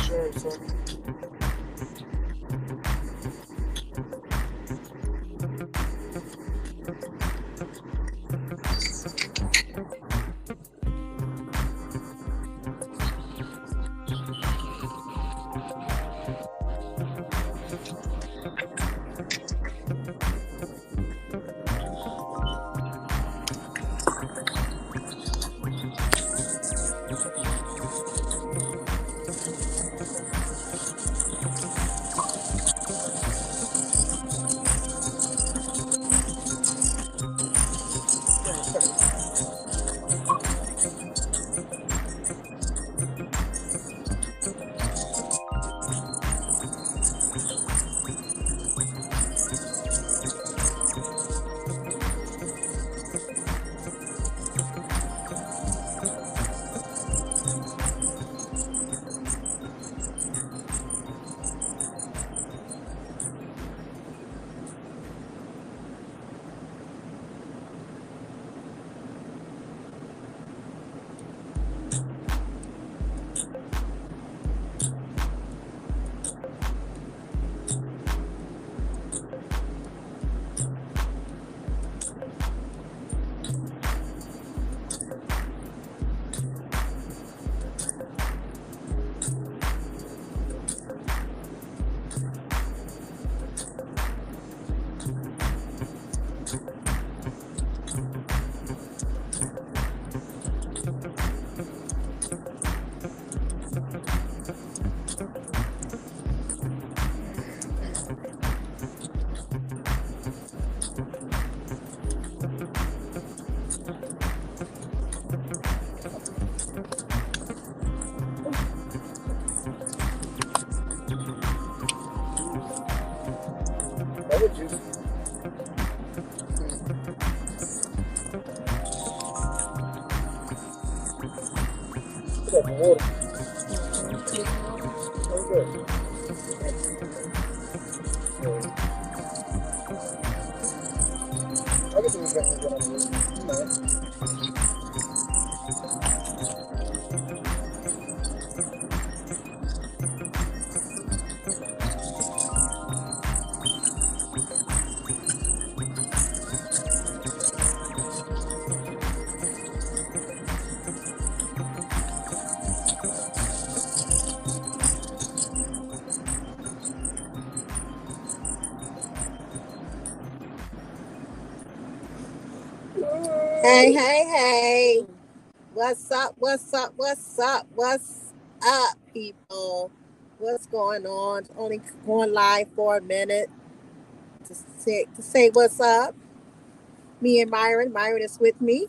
Sure, sir. That would you. Put up water. Okay. I guess it was better than what I did. Hey, hey, hey. What's up? What's up? What's up? What's up, people? What's going on? Only going live for a minute to say what's up. Me and Myron. Myron is with me.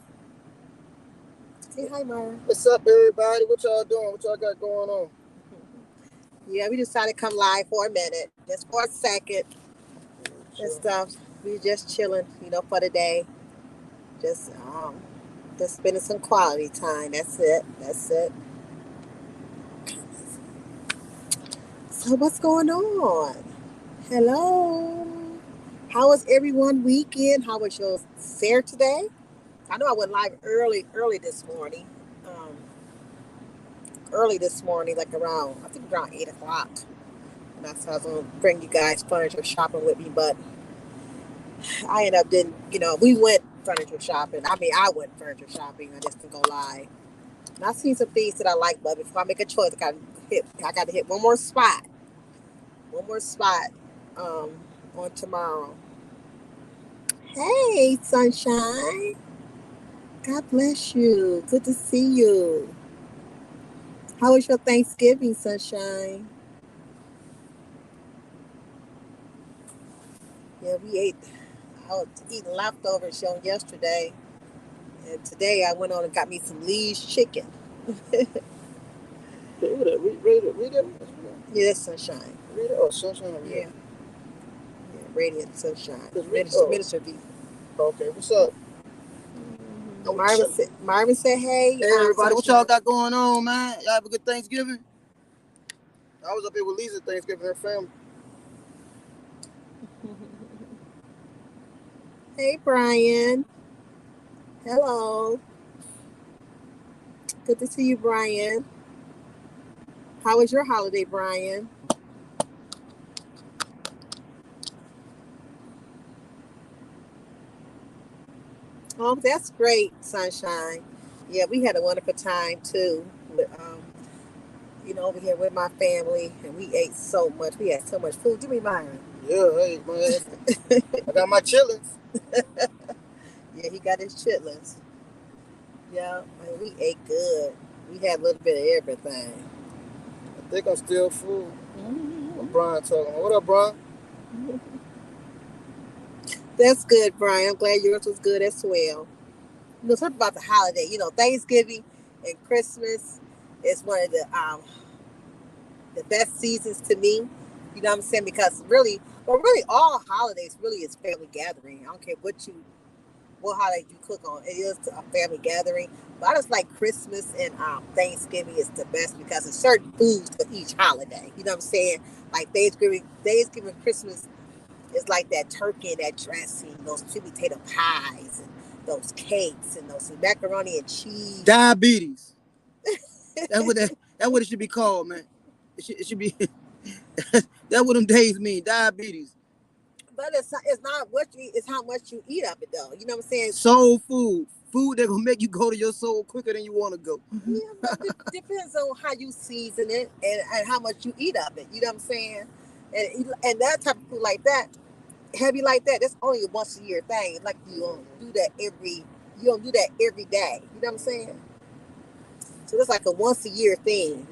Say hi, Myron. What's up, everybody? What y'all doing? What y'all got going on? Yeah, we decided to come live for a minute, just for a second and stuff. We just chilling, for the day. Just just spending some quality time. That's it. That's it. So what's going on? Hello. How was everyone weekend? How was your Saturday? I know I went live early this morning. Um, Early this morning, like I think around 8 o'clock. And I said I was gonna bring you guys furniture shopping with me, but I ended up didn't. We went furniture shopping. I mean, I went furniture shopping. I just didn't go live. And I seen some things that I like, but before I make a choice, I got to hit one more spot, um, on tomorrow. Hey, sunshine. God bless you. Good to see you. How was your Thanksgiving, sunshine? Yeah, we ate. I was eating leftovers from yesterday, and today I went on and got me some Lee's chicken. Read it. Yeah, that's sunshine. Read it. Oh, sunshine. Yeah, yeah, radiant sunshine. Minister V. Okay, what's up? Marvin said, "Hey, hey everybody, what y'all got going on, man? Y'all have a good Thanksgiving." I was up here with Lisa Thanksgiving, her family. Hey, Brian. Hello. Good to see you, Brian. How was your holiday, Brian? Oh, that's great, Sunshine. Yeah, we had a wonderful time too. Over here with my family, and we ate so much. We had so much food. Give me mine. Yeah, hey, man. I got my chillings. Yeah, he got his chitlins. Yeah, man, we ate good. We had a little bit of everything. I think I'm still full. What Brian talking about? What up, Brian? That's good, Brian. I'm glad yours was good as well. Something about the holiday. Thanksgiving and Christmas is one of the best seasons to me. You know what I'm saying? Because really all holidays really is family gathering. I don't care what holiday you cook on. It is a family gathering. But I just like Christmas and Thanksgiving is the best because there's certain foods for each holiday. You know what I'm saying? Like Thanksgiving, Christmas is like that turkey and that dressing, those sweet potato pies and those cakes and those macaroni and cheese. Diabetes. That's what it should be called, man. It should be. That's what them days mean. Diabetes. But it's not what you eat, it's how much you eat of it though. You know what I'm saying? Soul food. Food that gonna make you go to your soul quicker than you wanna go. Yeah, but it depends on how you season it and how much you eat of it. You know what I'm saying? And that type of food like that, heavy like that, that's only a once a year thing. Like you don't do that every day. You know what I'm saying? So it's like a once a year thing.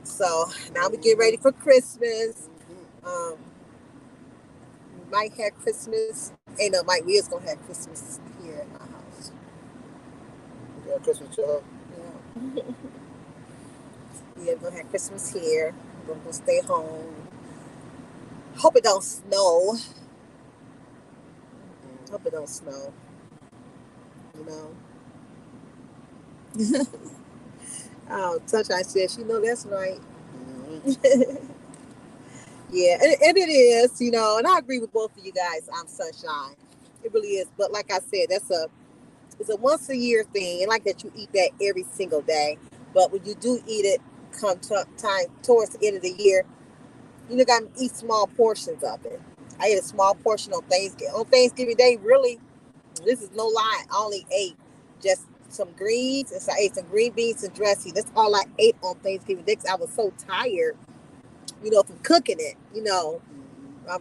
So now we get ready for Christmas. Um, we might have Christmas. Ain't no Mike. We is gonna have Christmas here at my house. We got Christmas child. Yeah. Yeah, we're gonna have Christmas here. We're gonna stay home. Hope it don't snow. Hope it don't snow. You know. Oh, Sunshine says, that's right. Mm-hmm. Yeah, and it is, and I agree with both of you guys. I'm Sunshine. It really is. But like I said, it's a once a year thing. And like that you eat that every single day. But when you do eat it come time towards the end of the year, you got to eat small portions of it. I ate a small portion on Thanksgiving. On Thanksgiving Day, really, this is no lie, I only ate just some greens. And so I ate some green beans and dressing. That's all I ate on Thanksgiving Day because I was so tired, from cooking it.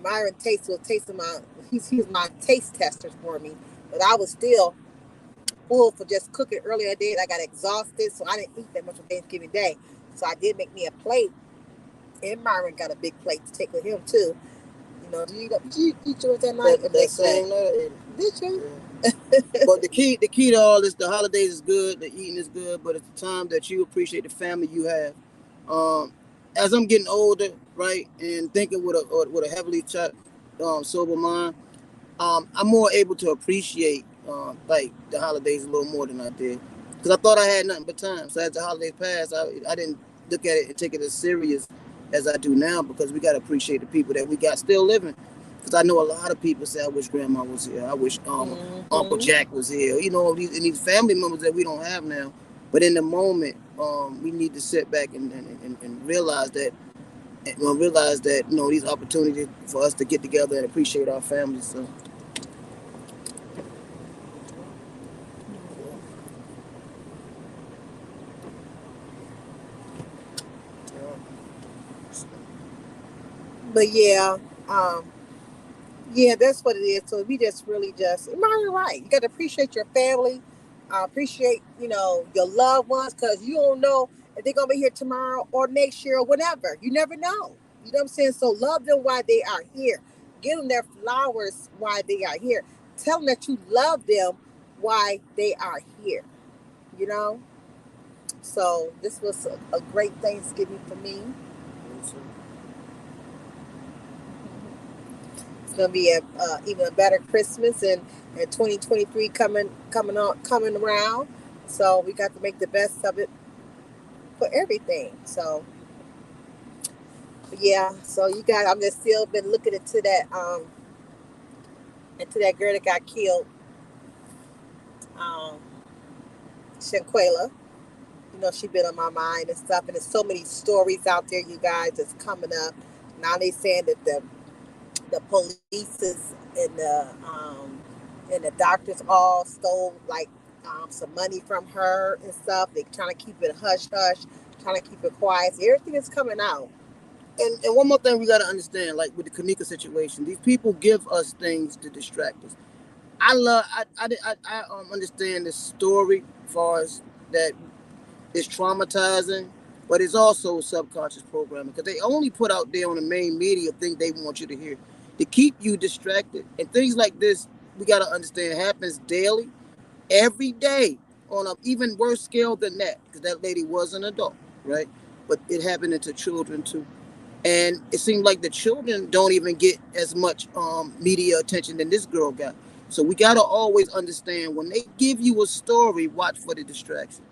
Myron was tasting he was my taste tester for me. But I was still full for just cooking earlier that day. I got exhausted, so I didn't eat that much on Thanksgiving Day. So I did make me a plate. And Myron got a big plate to take with him too. Did you eat yours that night? That same night. Did you? Yeah. But the key to all this, the holidays is good, the eating is good, but it's the time that you appreciate the family you have. As I'm getting older, right, and thinking with a heavily sober mind, I'm more able to appreciate like the holidays a little more than I did, because I thought I had nothing but time. So as the holidays passed, I didn't look at it and take it as serious as I do now, because we got to appreciate the people that we got still living. Because I know a lot of people say, I wish Grandma was here. I wish Uncle Jack was here. These family members that we don't have now. But in the moment, we need to sit back and realize that, these opportunities for us to get together and appreciate our families. So. But yeah, that's what it is. So we just really you're right. You got to appreciate your family, appreciate your loved ones, because you don't know if they're gonna be here tomorrow or next year or whatever. You never know. You know what I'm saying? So love them while they are here. Give them their flowers while they are here. Tell them that you love them while they are here. You know. So this was a great Thanksgiving for me. It's gonna be even a better Christmas and 2023 coming around. So we got to make the best of it for everything. So yeah, so you guys, I'm just still been looking into that And to that girl that got killed, um, Shanquela. She been on my mind and stuff. And there's so many stories out there, you guys, that's coming up. Now they saying that the police is and the doctors all stole like some money from her and stuff. They trying to keep it hush hush, trying to keep it quiet. So everything is coming out. And one more thing we gotta understand, like with the Kanika situation, these people give us things to distract us. I understand the story as far as that it's traumatizing, but it's also subconscious programming because they only put out there on the main media things they want you to hear to keep you distracted. And things like this, we got to understand, happens daily, every day, on an even worse scale than that because that lady was an adult, right? But it happened to children too. And it seemed like the children don't even get as much media attention than this girl got. So we got to always understand when they give you a story, watch for the distraction.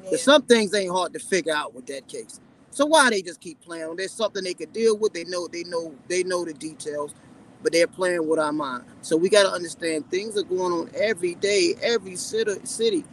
Because some things ain't hard to figure out with that case. So why they just keep playing? There's something they could deal with. They know the details, but they're playing with our mind. So we got to understand things are going on every day, every city,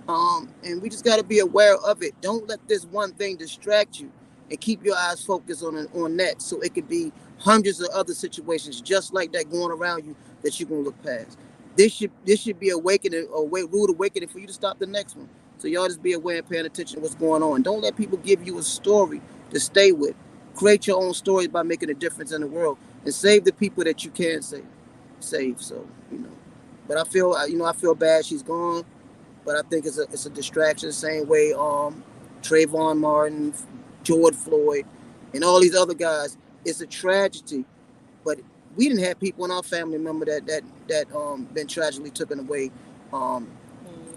and we just got to be aware of it. Don't let this one thing distract you, and keep your eyes focused on that, so it could be hundreds of other situations just like that going around you that you're gonna look past. This should be awakening, rude awakening for you to stop the next one. So y'all just be aware and paying attention to what's going on. Don't let people give you a story to stay with. Create your own stories by making a difference in the world and save the people that you can save. So but I feel bad she's gone, but I think it's a distraction. Same way Trayvon Martin, George Floyd, and all these other guys. It's a tragedy, but we didn't have people in our family member that been tragically taken away um,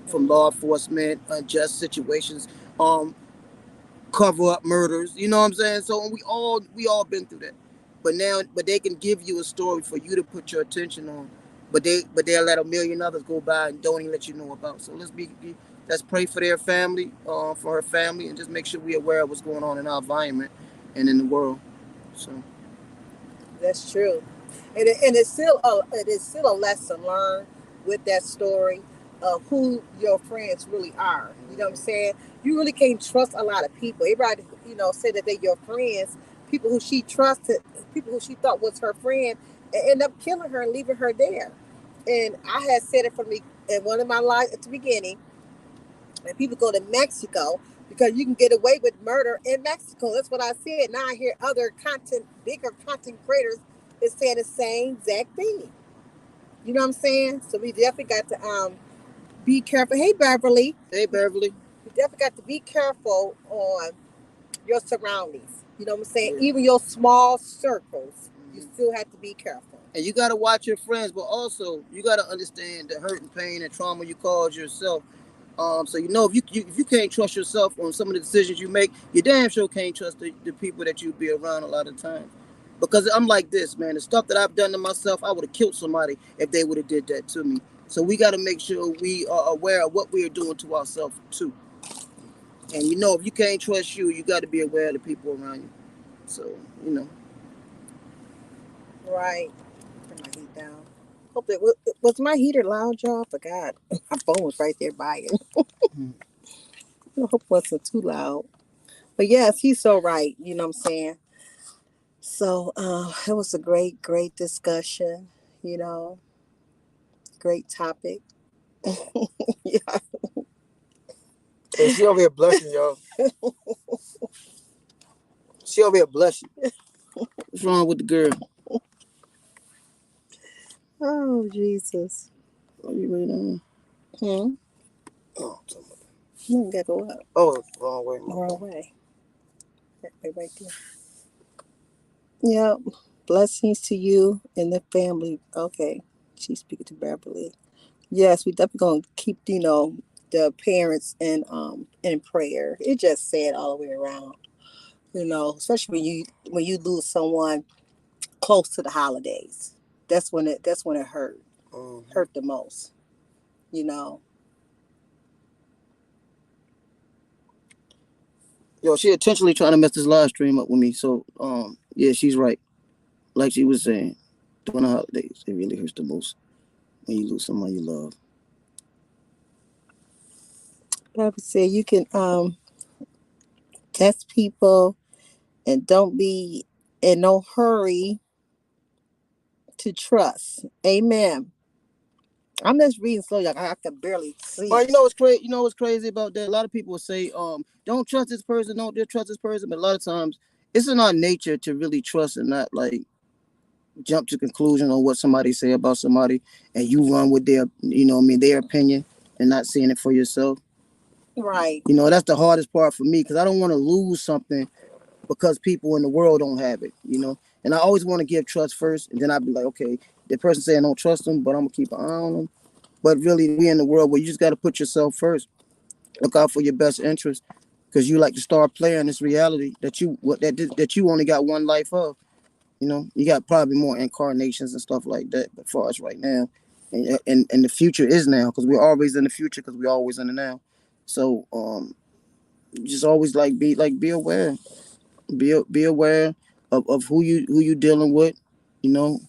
from law enforcement, unjust situations, um, cover up murders. You know what I'm saying? So we all been through that. But they can give you a story for you to put your attention on. But they'll let a million others go by and don't even let you know about. So let's pray for their family, for her family, and just make sure we're aware of what's going on in our environment and in the world. So That's true, and it's still a lesson learned with that story of who your friends really are. You know what I'm saying? You really can't trust a lot of people. Everybody, said that they're your friends. People who she trusted, people who she thought was her friend, and end up killing her and leaving her there. And I had said it from me in one of my lives at the beginning. And people go to Mexico because you can get away with murder in Mexico. That's what I said. Now I hear other bigger content creators is saying the same exact thing. You know what I'm saying? So we definitely got to be careful. Hey Beverly. hey, Beverly. We definitely got to be careful on your surroundings. You know what I'm saying? Yeah. Even your small circles, you still have to be careful. And you got to watch your friends, but also you got to understand the hurt and pain and trauma you caused yourself. So if you can't trust yourself on some of the decisions you make, you damn sure can't trust the people that you be around a lot of times. Because I'm like this, man. The stuff that I've done to myself, I would have killed somebody if they would have did that to me. So we got to make sure we are aware of what we are doing to ourselves too. And if you can't trust you got to be aware of the people around you. So Right. Turn my heat down. Hope that was my heater loud, y'all. I forgot. My phone was right there by it. I hope it wasn't too loud. But yes, he's so right. You know what I'm saying? So it was a great discussion. You know, great topic. Yeah. Hey, she over here blushing, y'all. She over here blushing. What's wrong with the girl? Oh Jesus. Oh, you ready on? Hmm. Oh, You gotta go up. oh, wrong way. Wrong way. That way right there. Yeah. Blessings to you and the family. Okay. She's speaking to Beverly. Yes, we definitely gonna keep, the parents in prayer. It just sad all the way around. Especially when you lose someone close to the holidays. That's when it hurt. Hurt the most. You know. Yo, she intentionally trying to mess this live stream up with me. So, yeah, she's right. Like she was saying, during the holidays, it really hurts the most. when you lose someone you love? Papa said you can test people and don't be in no hurry to trust. Amen. I'm just reading slowly. Like I can barely see. Well, you know what's crazy? You know what's crazy about that? A lot of people will say, don't trust this person, don't trust this person. But a lot of times, it's in our nature to really trust and not like jump to conclusion on what somebody say about somebody, and you run with their, their opinion, and not seeing it for yourself. Right. That's the hardest part for me because I don't want to lose something because people in the world don't have it. And I always want to give trust first, and then I'd be like, okay, the person saying I don't trust them, but I'm gonna keep an eye on them. But really, we in the world where you just got to put yourself first. Look out for your best interest, because you like to start playing this reality that you only got one life of. You got probably more incarnations and stuff like that. But for us right now, and the future is now, because we're always in the future, because we're always in the now. So just always be aware, be aware of who you dealing with, you know.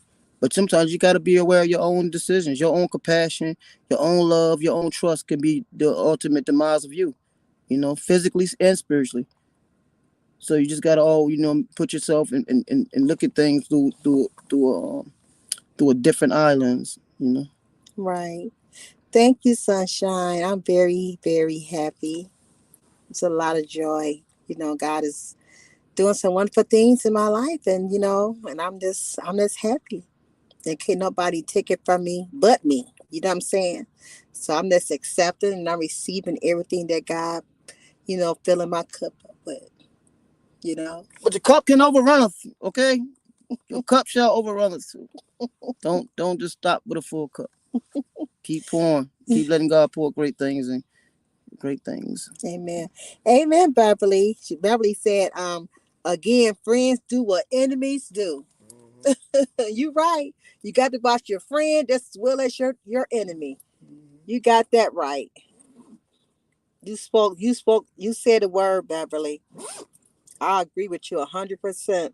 But sometimes you got to be aware of your own decisions, your own compassion, your own love, your own trust can be the ultimate demise of you, physically and spiritually. So you just gotta all put yourself and look at things through a different islands. Right. Thank you, Sunshine. I'm very, very happy. It's a lot of joy. God is doing some wonderful things in my life, and I'm just happy. And can't nobody take it from me but me. You know what I'm saying? So I'm just accepting and I'm receiving everything that God, filling my cup up with. But the cup can overrun us, okay? Your cup shall overrun us. Don't just stop with a full cup. Keep pouring. Keep letting God pour great things and great things. Amen. Amen, Beverly. Beverly said, again, friends do what enemies do. You right. You got to watch your friend just as well as your enemy. You got that right. You said the word, Beverly. I agree with you 100%.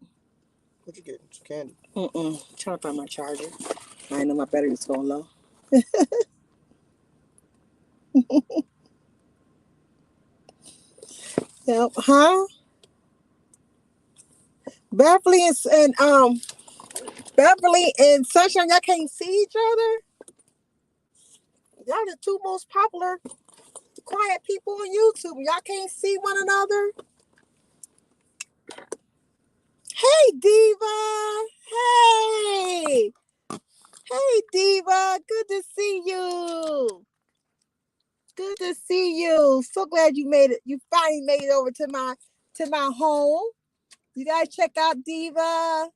What you getting? Some candy. Trying to find my charger. I know my battery's going low. Yep. Huh? Beverly and Beverly and Sunshine, y'all can't see each other. Y'all the two most popular quiet people on YouTube. Y'all can't see one another. Hey, Diva. Hey. Hey, Diva. Good to see you. Good to see you. So glad you made it. You finally made it over to my home. You guys check out Diva.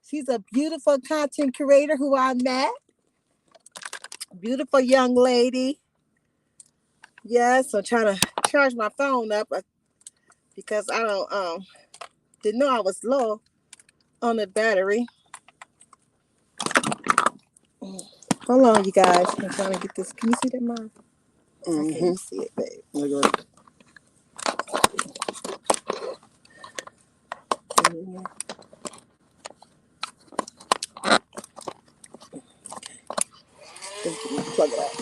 She's a beautiful content creator who I met. Beautiful young lady. Yes, I'm trying to charge my phone up because I don't didn't know I was low on the battery. Hold on, you guys. I'm trying to get this. Can you see that, Mom? I can't see it, babe. Plug it up.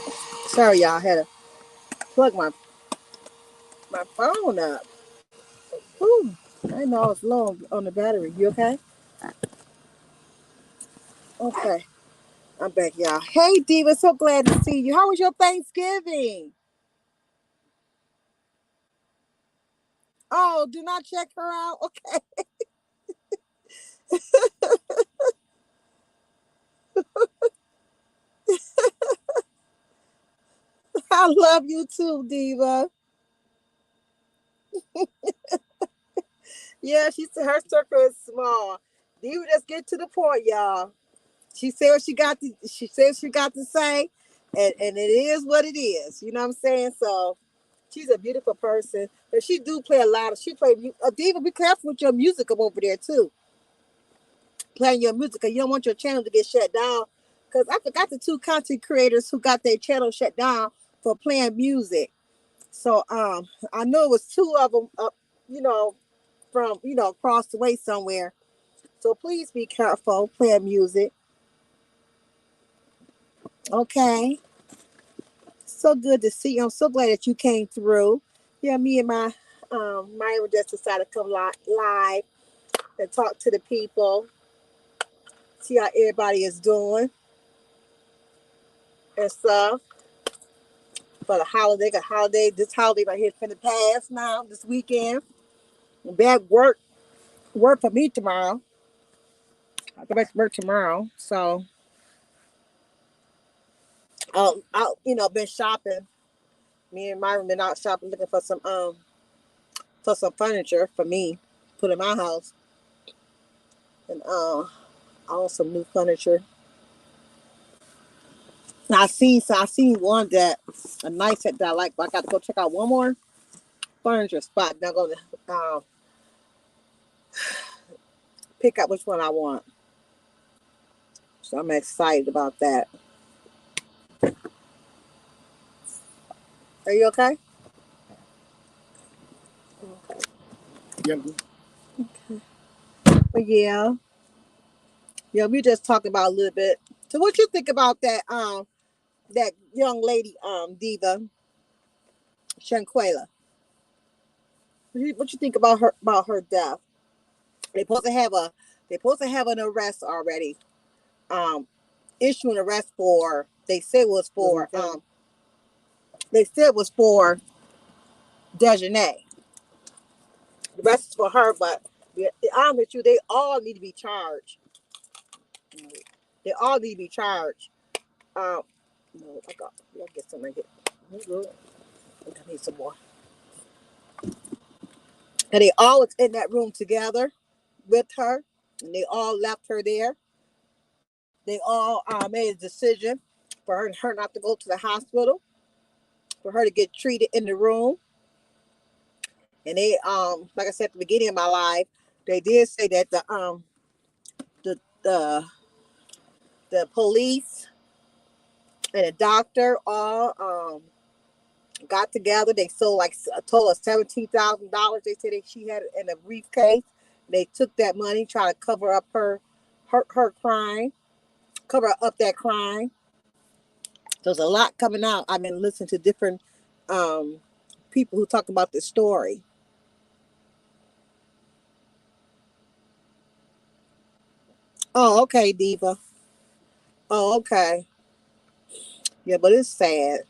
Sorry, y'all. I had to plug my phone up. Whew. I know I was low on the battery. You okay? Okay. I'm back, y'all. Hey, Diva. So glad to see you. How was your Thanksgiving? Oh, do not check her out. Okay. I love you too, Diva. Yeah, she said her circle is small. Diva, just get to the point, y'all. She said what she said she got to say, and it is what it is. You know what I'm saying? So she's a beautiful person. But she do play a lot of she play Diva, be careful with your music up over there too. Playing your music, because you don't want your channel to get shut down. Because I forgot the two content creators who got their channel shut down for playing music. So I know it was two of them you know, from across the way somewhere. So please be careful playing music. Okay. So good to see you. I'm so glad that you came through. Yeah, me and my Myra just decided to come live and talk to the people, see how everybody is doing and stuff for the holiday. This holiday right here is finna pass now, this weekend. Back work for me tomorrow. I go back to work tomorrow. So been shopping. Me and Myra been out shopping looking for some furniture for me, put in my house. And own some new furniture. I seen one that a nice set that I like, but I got to go check out one more furniture spot. Now I'm gonna pick out which one I want. So I'm excited about that. Are you okay? Okay. Yeah. Okay. But yeah, we just talked about a little bit. So what you think about that young lady Diva Shanquela? What you think about her death? They supposed to have a they supposed to have an arrest already. Um, issue an arrest for they said was for Dejanay. The rest is for her, but to be honest with you, they all need to be charged. They all need to be charged. Um, no, I got get some right here. I need some more. And they all was in that room together with her, and they all left her there. They all made a decision for her not to go to the hospital, for her to get treated in the room. And they like I said at the beginning of my life, they did say that the the the police and the doctor all got together. They sold like a total of $17,000. They said that she had it in a briefcase. They took that money, try to cover up her crime, cover up that crime. There's a lot coming out. I've been listening to different um, people who talk about this story. Oh, okay, Diva. Oh, okay. Yeah, but it's sad.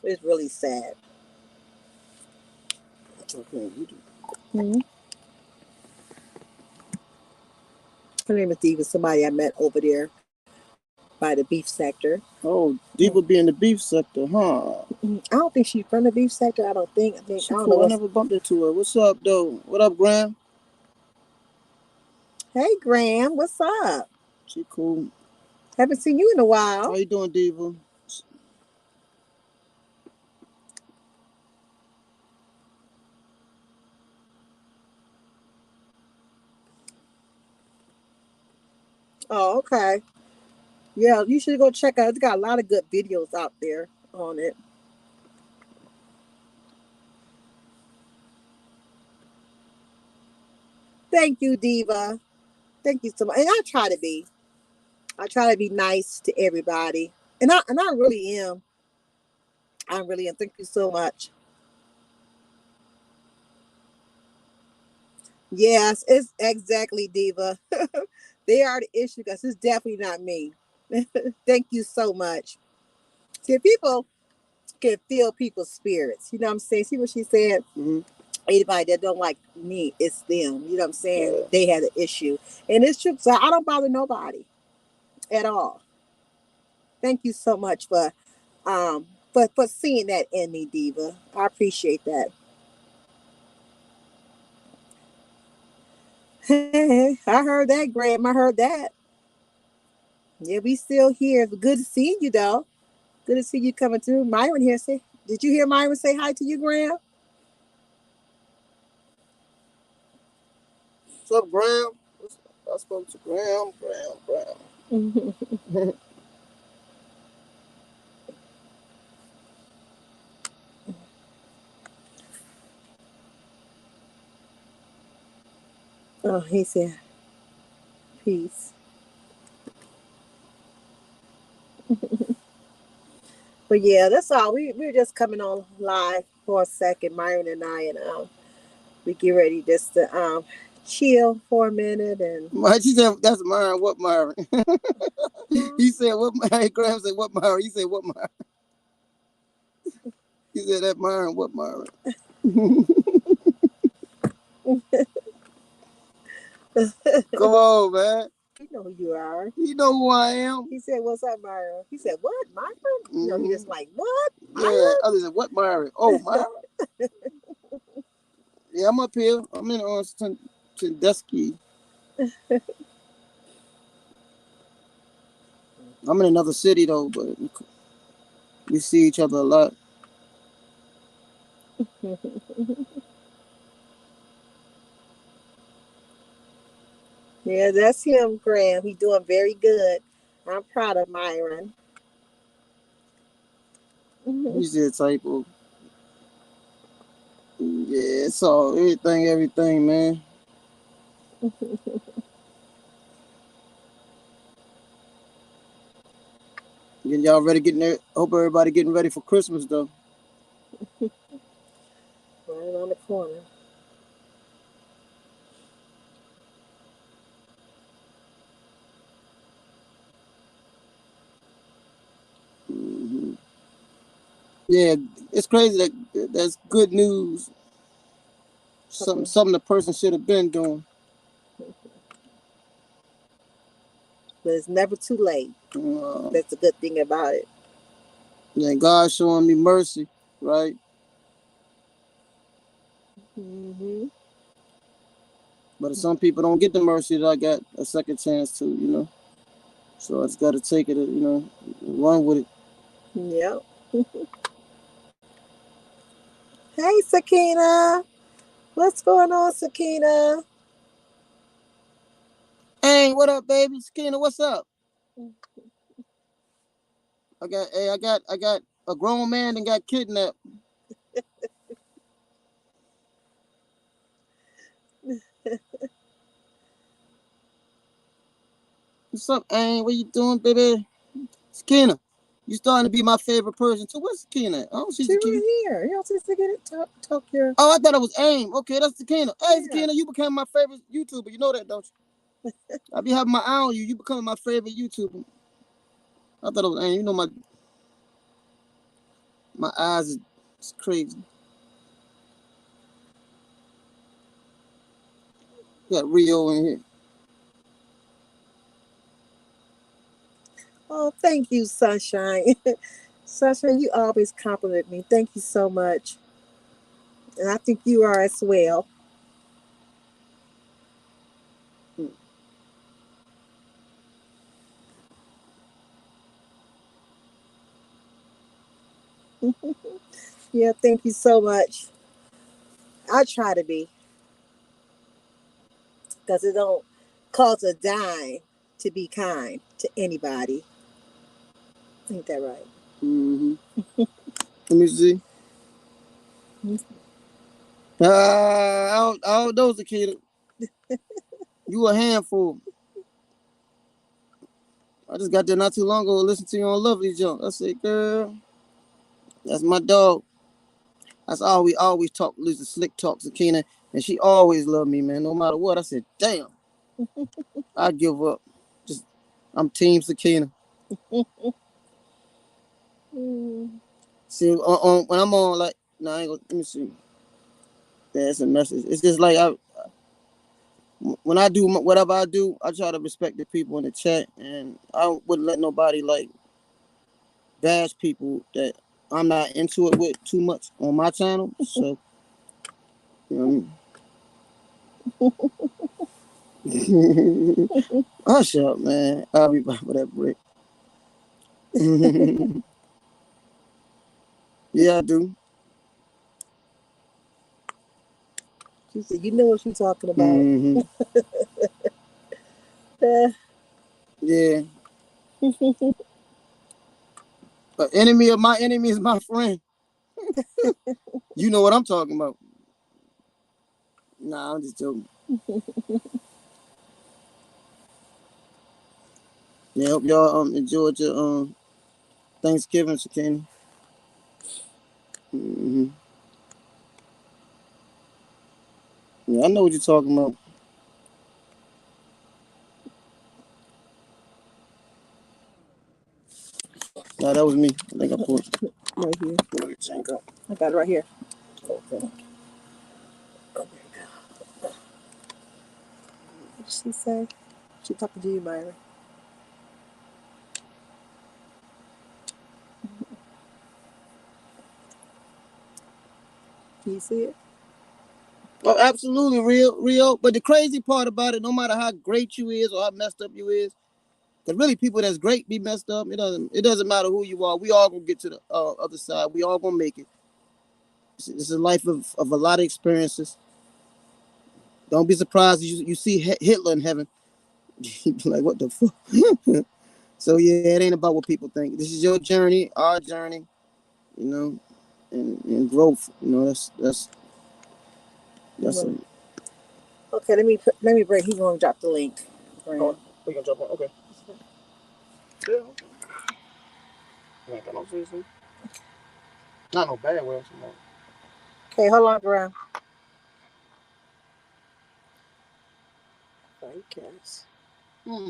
It's really sad. Okay. Mm-hmm. Her name is Diva. Somebody I met over there by the beef sector. Oh, Diva be in the beef sector, huh? I don't think she's from the beef sector. I don't think. She I don't know cool. I what's. never bumped into her. What's up, though? What up, Graham? Hey, Graham, what's up? She cool. Haven't seen you in a How while. you doing, Diva? Oh, okay. Yeah, you should go check out. It's got a lot of good videos out there on it. Thank you, Diva. Thank you so much. And I try to be. I try to be nice to everybody, and I really am. I really am. Thank you so much. Yes, it's exactly Diva. They are the issue because it's definitely not me. Thank you so much. See, people can feel people's spirits. You know what I'm saying? See what she said? Mm-hmm. Anybody that don't like me, it's them. You know what I'm saying? Yeah. They had an issue. And it's true. So I don't bother nobody at all. Thank you so much for seeing that in me, Diva. I appreciate that. I heard that, Graham. I heard that. Yeah, we still here. Good to see you though. Good to see you coming through. Myron here say, did you hear Myron say hi to you, Graham? What's up, Graham? I spoke to Graham. Oh, he said peace. But yeah, that's all. We're just coming on live for a second, Myron and I, and we get ready just to chill for a minute and. She said, "That's Myron. What Myron?" He said, "What?" Graham said, "What Myron?" He said, "What Myron?" He said, "That Myron. What Myron?" Come on, man. You know who you are. You know who I am. He said, "What's up, Myron?" He said, "What, Myron?" You know, he just like, "What, Yeah. Myron?" Others said, "What Myron?" Oh, Myron. Yeah, I'm up here. I'm in Sandusky. I'm in another city though, but we see each other a lot. Yeah, that's him, Graham. He's doing very good. I'm proud of Myron. He's the type of yeah, it's all everything, man. Y'all ready getting there? Hope everybody getting ready for Christmas though. Right on the corner. Mm-hmm. Yeah, it's crazy that that's good news. Something the person should have been doing. But it's never too late. That's a good thing about it. Yeah, God showing me mercy, right? Mm-hmm. But some people don't get the mercy that I got a second chance to, you know. So I just got to take it, you know, run with it. Yep. Hey, Sakina. What's going on, Sakina? Hey, what up, baby? Sakina, what's up? I got a grown man that got kidnapped. What's up, Ain? What you doing, baby? Sakina, you starting to be my favorite person too. What's Sakina? Oh, she's She's right here. You know, Sakina, talk here. Oh, I thought it was Aim. Okay, that's Sakina. Hey, Sakina, you became my favorite YouTuber. You know that, don't you? I be having my eye on you. You becoming my favorite YouTuber. I thought it was Aim. You know my eyes is crazy. Got Rio in here. Oh, thank you, Sunshine. Sunshine, you always compliment me. Thank you so much. And I think you are as well. Yeah, thank you so much. I try to be, because it don't cost a dime to be kind to anybody. Ain't that right? Mm-hmm. Let me see. I don't know, Sakina. You a handful. I just got there not too long ago. Listen to you on Lovely Jump. I said, girl, that's my dog. That's all we always talk. Listen, slick talk, Sakina, and she always loved me, man. No matter what. I said, damn, I give up. Just I'm Team Sakina. See, when I'm on, like, no, I ain't gonna. Let me see. That's a message. It's just like when I do whatever I do, I try to respect the people in the chat, and I wouldn't let nobody like bash people that I'm not into it with too much on my channel. So, you know what I mean? Hush up, man. I'll be back with that brick. Yeah, I do. She said, "You know what you're talking about." Mm-hmm. Yeah. An enemy of my enemy is my friend. You know what I'm talking about. Nah, I'm just joking. Yeah, hope y'all enjoyed your Thanksgiving, Sakini. Mm-hmm. Yeah, I know what you're talking about. No, that was me. I think I put Right here. put it tank up. I got it right here. Okay. What did she say? She talking to you, Myra. Can you see it? Oh, absolutely, Rio. But the crazy part about it, no matter how great you is or how messed up you is, because really people that's great be messed up. It doesn't matter who you are. We all gonna get to the other side. We all gonna make it. It's a life of a lot of experiences. Don't be surprised you see Hitler in heaven. You be like, what the fuck? So yeah, it ain't about what people think. This is your journey, our journey, you know, and growth. You know, that's a, Okay, let me break. He's gonna drop the link. oh, we gonna jump on. Okay. Yeah. You ain't got no season. Not no bad way. Okay, hold on, Graham. Podcast. Hmm.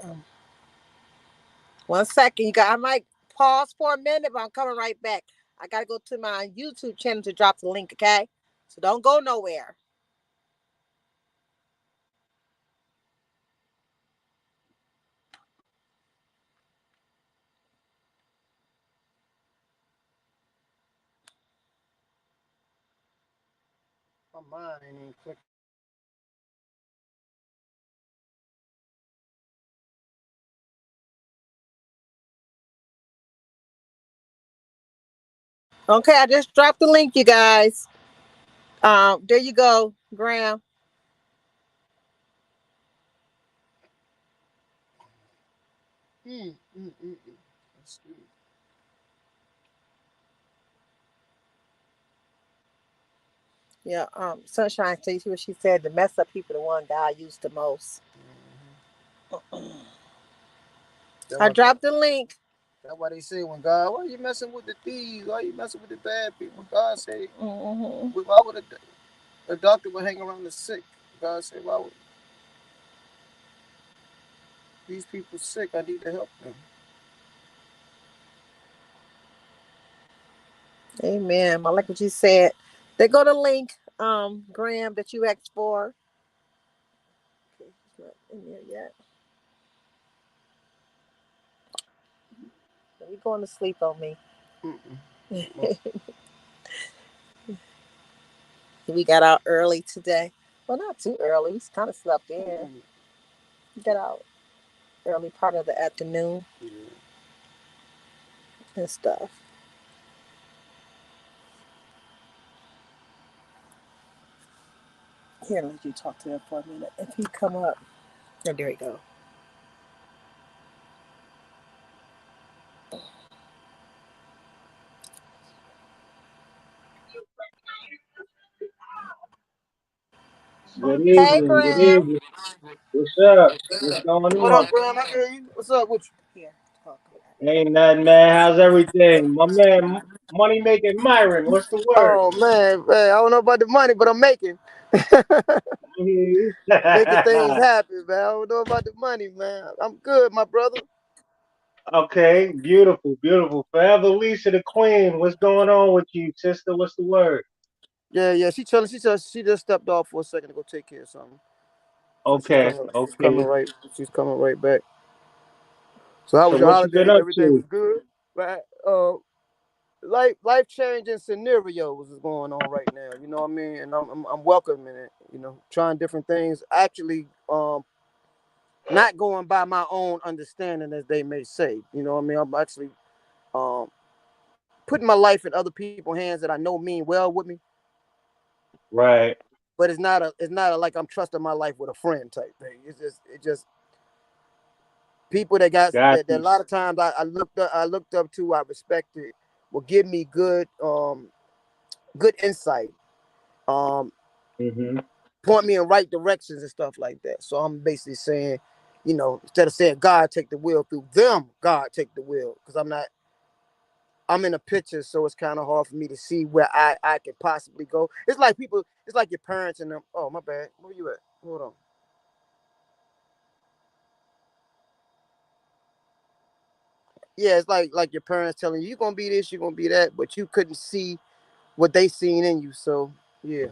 Um, 1 second, you got. I might pause for a minute, but I'm coming right back. I gotta go to my YouTube channel to drop the link. Okay, so don't go nowhere. My mind ain't even clicking. Okay, I just dropped the link, you guys. There you go, Graham. That's good. Yeah, Sunshine, see what she said. The mess up people, the one God used the most. I dropped the link. That's why they say when God, why you messing with the thieves? Why you messing with the bad people? God say, why would a doctor would hang around the sick? God say, why would these people sick? I need to help them. Amen. I like what you said. They go to link, Graham, that you asked for. Okay, he's not in there yet. You going to sleep on me. We got out early today. Well, not too early. We kind of slept in. We got out early part of the afternoon and stuff. Here, let you talk to him for a minute. If he come up, oh, there you go. Good Hey, evening. Good Graham. evening. What's up? What's going What up, on? Graham? I hear you. What's up with you? Here, talk. Ain't nothing, man. How's everything? My man, Money Making Myron. What's the word? Oh man, I don't know about the money, but I'm making making things happen, man. I don't know about the money, man. I'm good, my brother. Okay, beautiful, beautiful. Forever Lisa the Queen. What's going on with you, sister? What's the word? Yeah, she chilling. She just stepped off for a second to go take care of something. So she's Okay, coming. She's coming okay. right. She's coming right back. So how So was your what you been holidays? up Everything to? was good, right? Life changing scenarios is going on right now. You know what I mean? And I'm welcoming it. You know, trying different things. Actually, not going by my own understanding, as they may say. You know what I mean? I'm actually um putting my life in other people's hands that I know mean well with me. Right. But it's not a like I'm trusting my life with a friend type thing. It just people that got Got that a you. lot of times I looked up to, I respected, will give me good insight, um Mm-hmm. point me in right directions and stuff like that. So I'm basically saying, Instead of saying God take the wheel through them, God take the wheel. Because I'm in a picture, so it's kind of hard for me to see where I could possibly go. It's like people, it's like your parents and them. Oh, my bad. Where you at? Hold on. Yeah, it's like your parents telling you you're gonna be this, you're gonna be that, but you couldn't see what they seen in you. So yeah.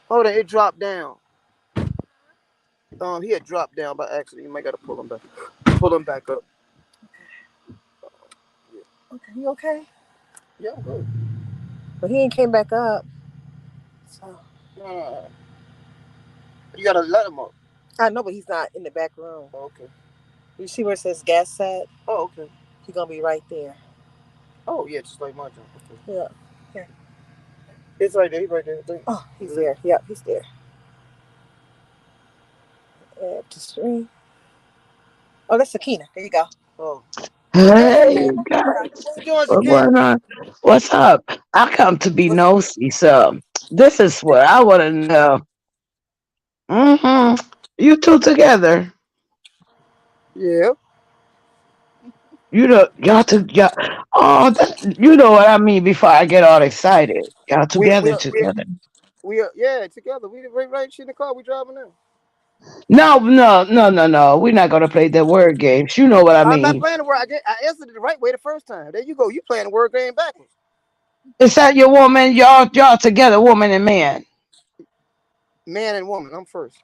Hold on, it dropped down. He had dropped down by accident. You might gotta pull him back up. Okay, you okay? Yeah, I'm good. But he ain't came back up. So No, no, no. You gotta let him up. I know, but he's not in the back room. Oh, okay. You see where it says gas set? Oh, okay. He's gonna be right there. Oh yeah, just like my job. Okay. Yeah. Here. It's right there. He's right there. Oh, he's there. Yep, he's there. Add to stream. Oh, that's Sakina. There you go. Oh. Hey What guys, you doing, what's Sakina? going on? What's up? I come to be What's nosy, so this is what I want to know. You two together? Yeah. Y'all. Oh, you know what I mean. Before I get all excited, y'all We we together, are, we are, together. we are yeah, together. We right shit in the car, we driving now. No, no, no, no, no. We're not gonna play the word games. You know what I I'm not mean. playing the word. I answered it the right way the first time. There you go. You playing the word game backwards. Is that your woman? Y'all together, woman and man. Man and woman. I'm first.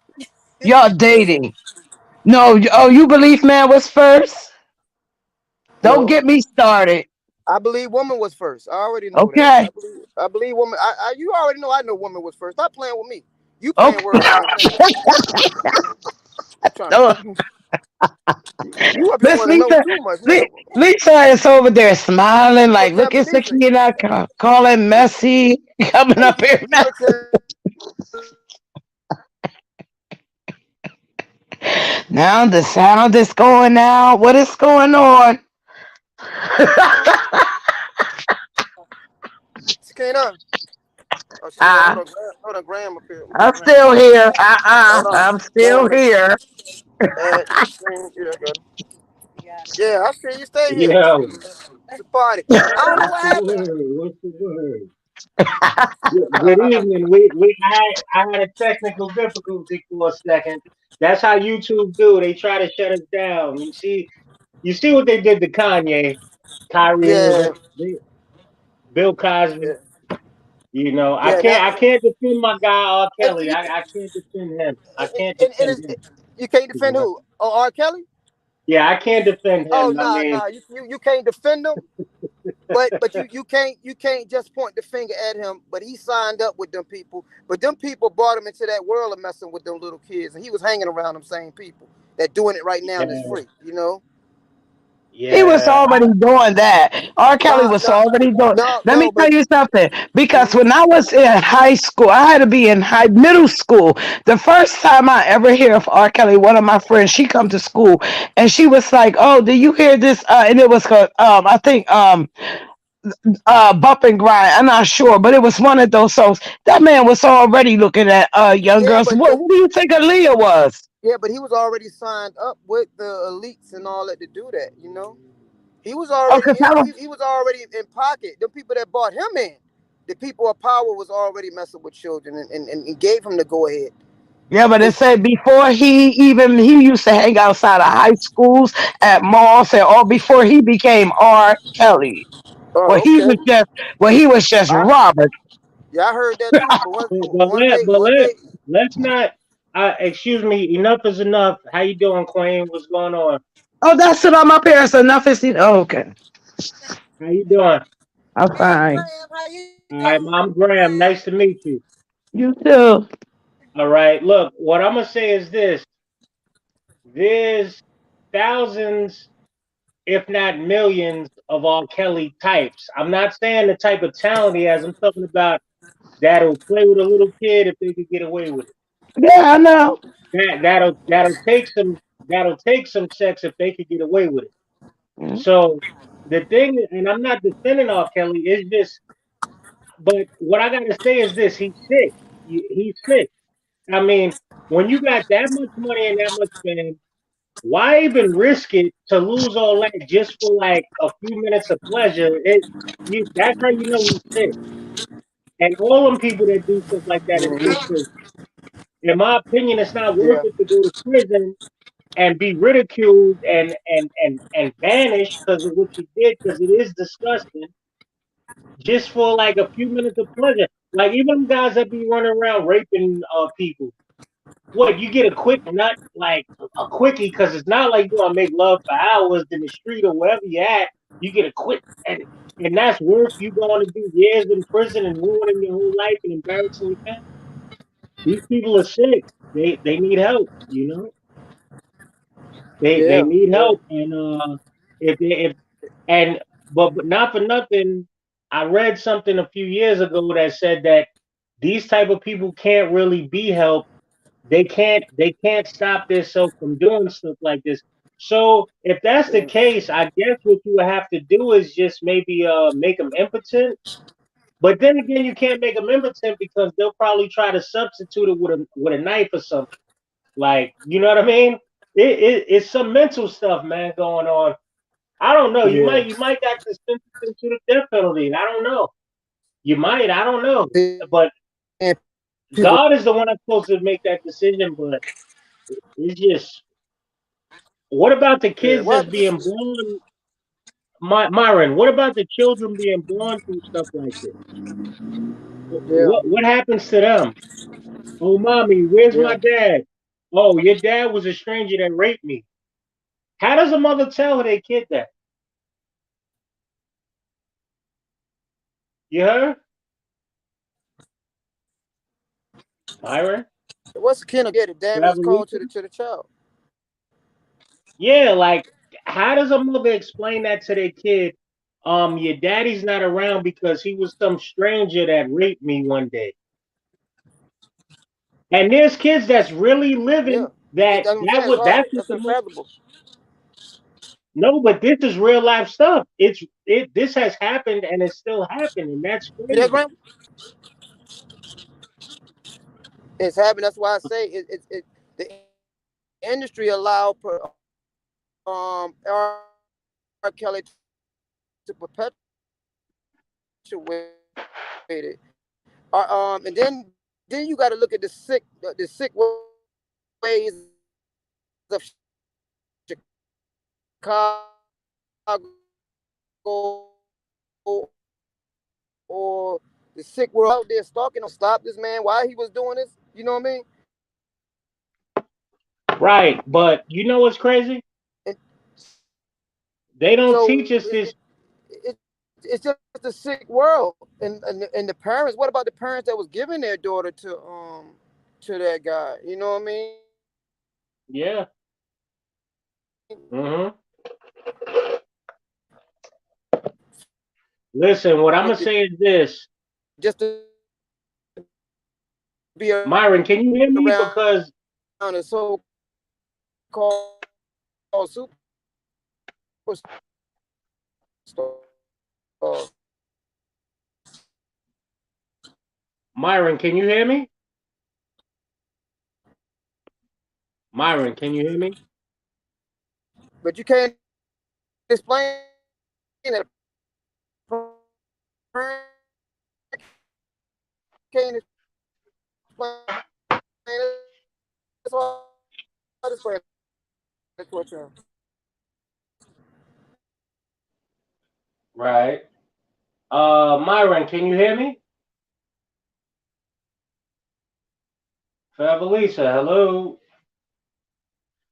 Y'all dating. No, oh, you believe man was first? Don't No. get me started. I believe woman was first. I already know that. Okay. I believe woman. You already know. I know woman was first. Stop playing with me. You playing Okay. word games now. You trying No, to you up here Miss want to know Lisa, too much now. Lisa is over there smiling, You gonna like, tell look me at Lisa? Sakina calling Messi coming up here You now. gonna tell Now the sound is going out. What is going on? Sakina? Oh, she's still there. uh, Hold on, Graham up here. Let me get I'm Graham. still here. Hold on, I'm still Graham. here. Yeah, I got it. Yeah, I see you. Stay here. Yo, It's a party. I don't know what's what the happened. word? What's the word? Good evening. I had a technical difficulty for a second. That's how YouTube do. They try to shut us down. You see what they did to Kanye, Kyrie Yeah, Irving, Bill yeah, Cosby. I yeah. can't That I can't defend my guy R. and Kelly. you I can't defend him. I can't and defend it's, him. you can't You defend know? who? Oh, R. Kelly? Yeah, I can't defend Oh, him. I no, mean, no. You can't defend him. But you can't just point the finger at him. But he signed up with them people. But them people brought him into that world of messing with them little kids, and he was hanging around them same people that doing it right now and it's yeah, free. You know? He was yeah. already doing that. R. Kelly No, was no, already doing. no, Let me no. tell But you something. Because mhm. when I was in high school, I had to be in middle school. The first time I ever hear of R. Kelly, one of my friends, she come to school and she was like, "Oh, do you hear this?" And it was I think Bump and Grind. I'm not sure, but it was one of those songs. That man was already looking at young Yeah, girls. What do you think Aaliyah was? but he was already signed up with the elites and all that to do that. You know, he was Oh, already cause I was, he was already in pocket. The people that bought him in, the people of power was already messing with children and gave him the go ahead. yeah, but it It's said before he used to hang outside of high schools at malls and all before he became R. Kelly. Well, oh he okay. was just I, Robert. yeah, I heard that too. But But one day, let's not. Excuse me. Enough is enough. How you doing, Queen? What's going on? Oh, that's it on my parents. Enough is oh, okay. How you doing? I'm Hey, fine. Graham, how you All right, doing, Mom Graham. Graham? Nice to meet you. You too. All right. Look, what I'm gonna say is this: there's thousands, if not millions, of R. Kelly types. I'm not saying the type of talent he has. I'm talking about that'll play with a little kid if they could get away with it. Yeah, I know. That'll take some sex if they could get away with it. So the thing, and I'm not defending R. Kelly, it's just, but what I gotta say is this: he's sick. He's sick. I mean, when you got that much money and that much fame, why even risk it to lose all that just for like a few minutes of pleasure? That's how you know you sick. And all them people that do stuff like that is sick too. In my opinion, it's not worth Yeah. it to go to prison and be ridiculed and banished because of what you did, because it is disgusting, just for like a few minutes of pleasure. Like even guys that be running around raping people. What, you get a quick nut, like a quickie, because it's not like you want to make love for hours in the street or wherever you at. You get a quick, and that's worth you going to do years in prison and ruining your whole life and embarrassing your family. These people are sick. They need help. You know, they Yeah. need Yeah. help, and if and but not for nothing, I read something a few years ago that said that these type of people can't really be helped. They can't stop themselves from doing stuff like this. So if that's the Yeah. case, I guess what you would have to do is just maybe make them impotent. But then again, you can't make them impotent because they'll probably try to substitute it with a knife or something. Like, you know what I mean? It's some mental stuff, man, going on. I don't know. You Yeah. might got this sentenced to the death penalty. I don't know. You might. I don't know. But And people. God is the one that's supposed to make that decision. But it's just, what about the Yeah. kids that's What? being born, Myron? What about the children being born through stuff like this? Yeah. What happens to them? Oh, mommy, where's Yeah. my dad? Oh, your dad was a stranger that raped me. How does a mother tell their kid that? You heard, Myron? What's the kind of get the damage caused Revolution? to the child? Yeah, like how does a mother explain that to their kid? Your daddy's not around because he was some stranger that raped me one day. And there's kids that's really Yeah. living That's what I'm saying. It's hard. that's what That's the mother. unfathomable. No, but this is real life stuff. This has happened and it's still happening. That's See that, crazy. Graham? It's happening. That's why I say the industry allowed R. Kelly to perpetuate it. And then you got to look at the sick ways of Chicago or the sick world out there stalking him. Stop this man. Why he was doing this? You know what I mean? Right. But you know what's crazy? And They don't so teach us this. it's just a sick world. And the parents. What about the parents that was giving their daughter to that guy? You know what I mean? Yeah. hmm Listen, what I'm gonna say is this. Just to be Myron, can you hear me? around Because a so-called superstar. Myron, can you hear me? Myron, can you hear me? But you can't explain it. Can't explain it. That's why I explain it to a child. Right. Myron, can you hear me? Favalisa, hello.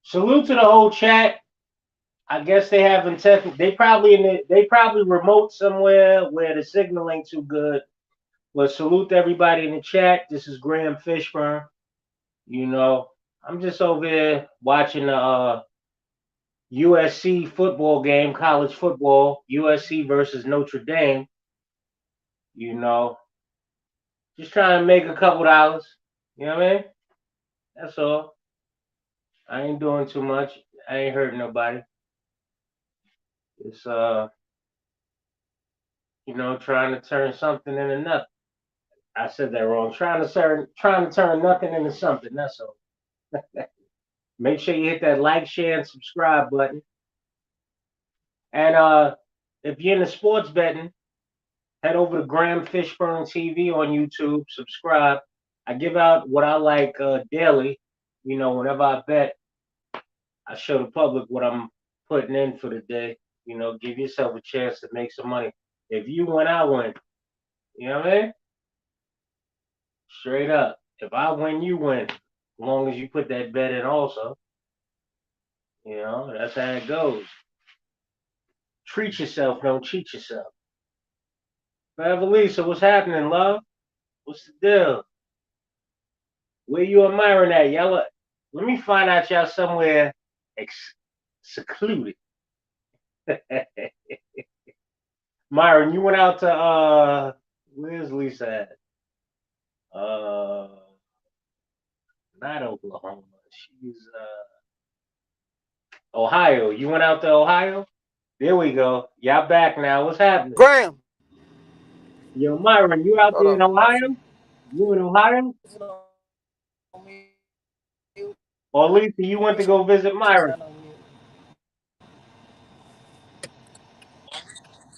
Salute to the whole chat. I guess they haven't tech. They probably remote somewhere where the signal ain't too good. But salute to everybody in the chat. This is Graham Fishburne. You know, I'm just over here watching the USC football game, college football, USC versus Notre Dame. You know, just trying to make a couple dollars. You know what I mean? That's all. I ain't doing too much. I ain't hurting nobody. It's trying to turn something into nothing. I said that wrong. Trying to turn nothing into something. That's all. Make sure you hit that like, share, and subscribe button. And if you're into sports betting, head over to Graham Fishburne TV on YouTube. Subscribe. I give out what I like daily. You know, whenever I bet, I show the public what I'm putting in for the day. You know, give yourself a chance to make some money. If you win, I win. You know what I mean? Straight up. If I win, you win. As long as you put that bet in also. You know, that's how it goes. Treat yourself, don't cheat yourself. Forever Lisa, what's happening, love? What's the deal? Where you admiring at? Y'all, let me find out y'all somewhere secluded. Myron, you went out to where's Lisa at? Not Oklahoma. She's Ohio. You went out to Ohio? There we go. Y'all back now. What's happening? Graham. Yo, Myron, you out there in Ohio? You in Ohio? Or Lisa, you went to go visit Myron?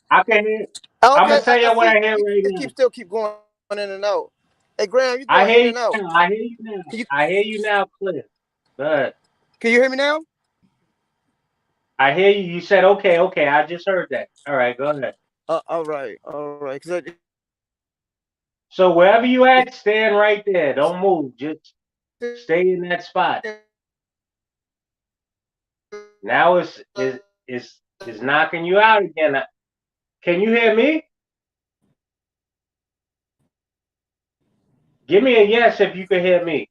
I can hear. I'm gonna tell you what I hear right now. Still keep going in and out. Hey, Graham, you I going hear in and out. you now. I hear you now. I hear you now, clear. Go ahead. Can you hear me now? I hear you. You said okay. I just heard that. All right, go ahead. All right. So wherever you at, stand right there. Don't move. Just stay in that spot. Now it's knocking you out again. Can you hear me? Give me a yes if you can hear me.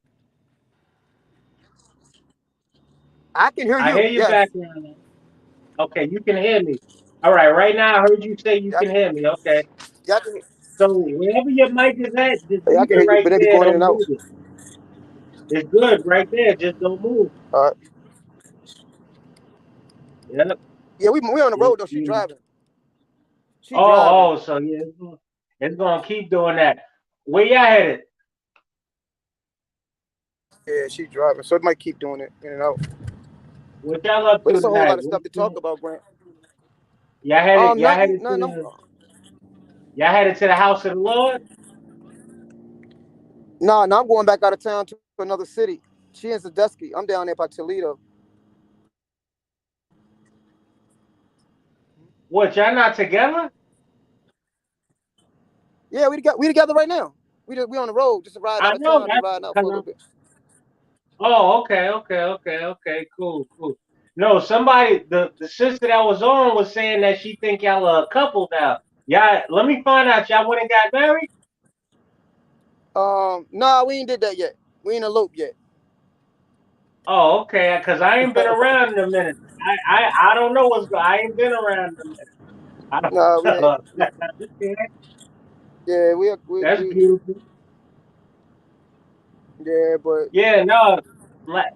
I can hear you. I hear your background. Okay, you can hear me. All right, right now I heard you say you can hear me. Okay. So wherever your mic is at, just leave it right there. Don't move it. It's good right there. Just don't move. All right. Yep. Yeah, we on the road though. She's driving. So yeah, it's gonna keep doing that. Where y'all headed? Yeah, she's driving, so it might keep doing it in and out. What y'all up to There's a whole tonight? lot of stuff to talk about, Grant. Y'all headed to the house of the Lord? No, I'm going back out of town to another city. She in Sandusky. I'm down there by Toledo. What, y'all not together? Yeah, we together right now. We on the road, just riding out of town and riding out for a little bit. Oh, okay. Cool. No, somebody, the sister that was on was saying that she think y'all are a couple now. Y'all, let me find out. Y'all went and got married? No, we ain't did that yet. We ain't eloped yet. Oh, okay. Cause I ain't been around in a minute. I don't know what's going. I ain't been around in a minute. I don't know. Yeah, we. That's beautiful. Yeah, but yeah, no.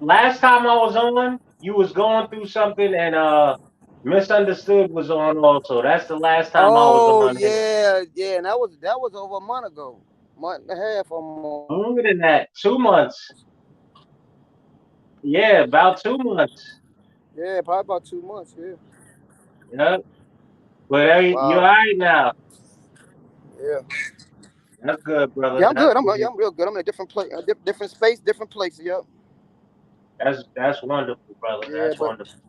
Last time I was on, you was going through something, and Misunderstood was on also. That's the last time I was on. Yeah, and that was over a month ago, month and a half almost. Longer than that, 2 months. Yeah, about 2 months. Yeah, probably about 2 months. Yeah. Yep. But hey, you're all right now. Yeah. That's good, brother. Yeah, I'm good. I'm real good. I'm in a different place, different space, different places. Yep. That's wonderful, brother. Yeah, that's wonderful.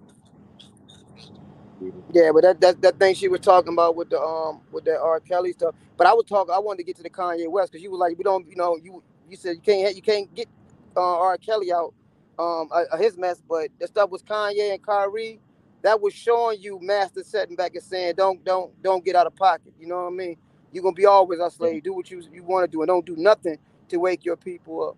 Yeah, but that thing she was talking about with that R. Kelly stuff. But I wanted to get to the Kanye West because you was like, we don't, you said you can't get R. Kelly out his mess, but the stuff was Kanye and Kyrie. That was showing you Master setting back and saying, don't get out of pocket. You know what I mean? You're gonna be always our slave. Do what you want to do and don't do nothing to wake your people up.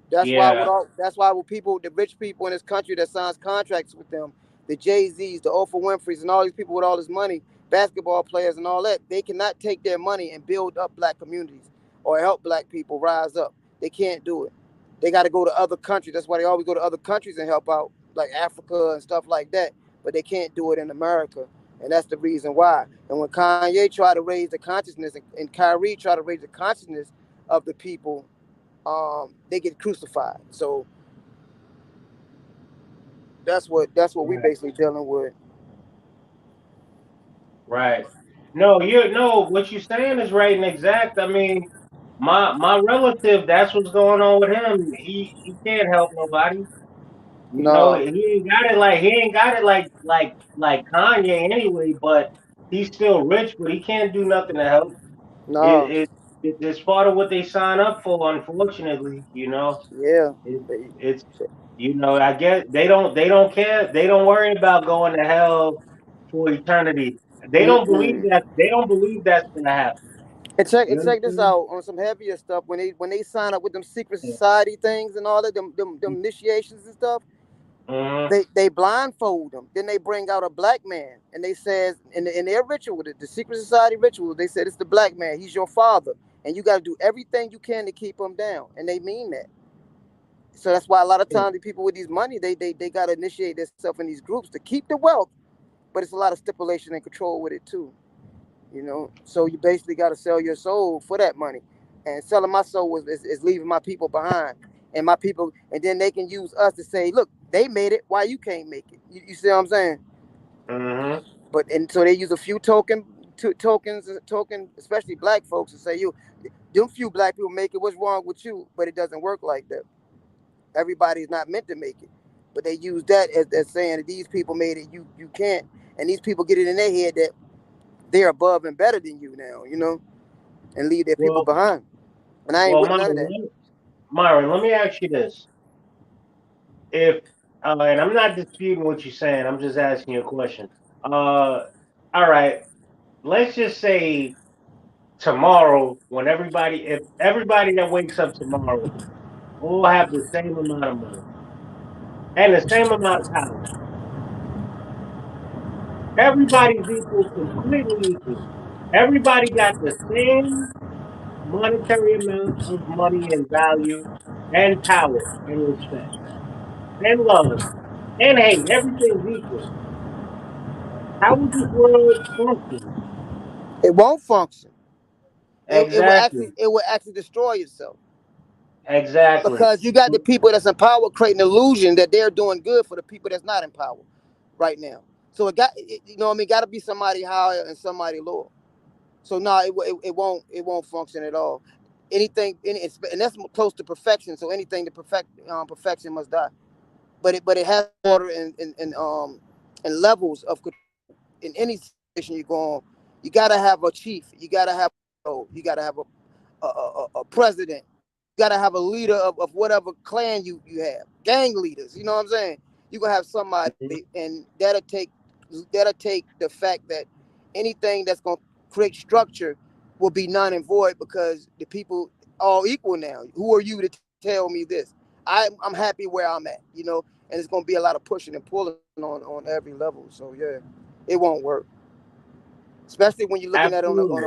That's why with people, the rich people in this country that signs contracts with them, the Jay-Z's, the Oprah Winfrey's, and all these people with all this money, basketball players and all that, they cannot take their money and build up black communities or help black people rise up. They can't do it. They got to go to other countries. That's why they always go to other countries and help out, like Africa and stuff like that. But they can't do it in America. And that's the reason why. And when Kanye tried to raise the consciousness and Kyrie tried to raise the consciousness of the people, they get crucified. So that's what we Right. basically dealing with. Right. No, you no, what you're saying is right and exact. I mean, my relative, that's what's going on with him. He can't help nobody. You know, No, he ain't got it like Kanye anyway, but he's still rich, but he can't do nothing to help. It no, it, it's part of what they sign up for, unfortunately, you know. yeah. It it's I guess they don't care. They don't worry about going to hell for eternity. Mm-mm. They don't believe that's gonna happen. And You check this understand? out on some heavier stuff. When they sign up with them secret society things and all that, them initiations and stuff, Mm-hmm. they blindfold them. Then they bring out a black man and they says in their ritual, the secret society ritual, they said it's the black man. He's your father, and you got to do everything you can to keep him down. And they mean that. So that's why a lot of times the people with these money, they got to initiate themselves in these groups to keep the wealth, but it's a lot of stipulation and control with it too. So you basically got to sell your soul for that money, and selling my soul is leaving my people behind, and my people, and then they can use us to say, look, they made it, why you can't make it? You see what I'm saying? Mm-hmm. But and so they use a few token, especially black folks, to say, you them few black people make it, what's wrong with you? But it doesn't work like that. Everybody's not meant to make it, but they use that as saying that these people made it, you can't, and these people get it in their head that they're above and better than you now, and leave their people Well, behind. And I ain't well, with none of that. Myron, let me ask you this: if and I'm not disputing what you're saying, I'm just asking you a question. All right, let's just say tomorrow, if everybody that wakes up tomorrow all have the same amount of money and the same amount of power, everybody's equal, completely equal. Everybody got the same monetary amount of money and value and power and respect and love and hate. Everything's equal. How would this world function? It won't function. It will Exactly. actually destroy itself, Exactly. because you got the people that's in power creating illusion that they're doing good for the people that's not in power right now. So you know what I mean, got to be somebody higher and somebody lower. So no, it won't function at all. And that's close to perfection. So anything to perfection must die. But it has order and levels of control. In any situation you go on, you gotta have a chief, you gotta have you gotta have a president, you gotta have a leader of whatever clan you have, gang leaders. You know what I'm saying? You gonna have somebody, and that'll take the fact that anything that's gonna create structure will be non and void, because the people all equal now. Who are you to tell me this? I'm happy where I'm at, and it's gonna be a lot of pushing and pulling on every level. So yeah, it won't work, especially when you're looking at it Absolutely.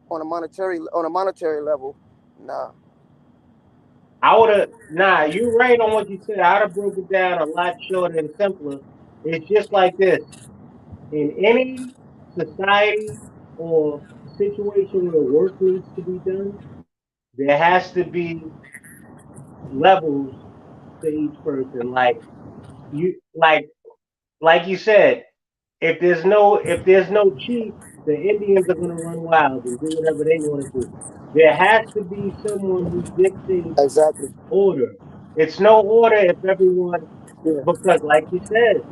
on a monetary level. Nah. I would have, nah, you're right on what you said. I'd have broke it down a lot shorter and simpler. It's just like this. In any society or situation where work needs to be done, there has to be levels to each person. You, like, like you said, if there's no chief, the Indians are gonna run wild and do whatever they want to do. There has to be someone who dictates Exactly. order. It's no order if everyone, Yeah. because like you said,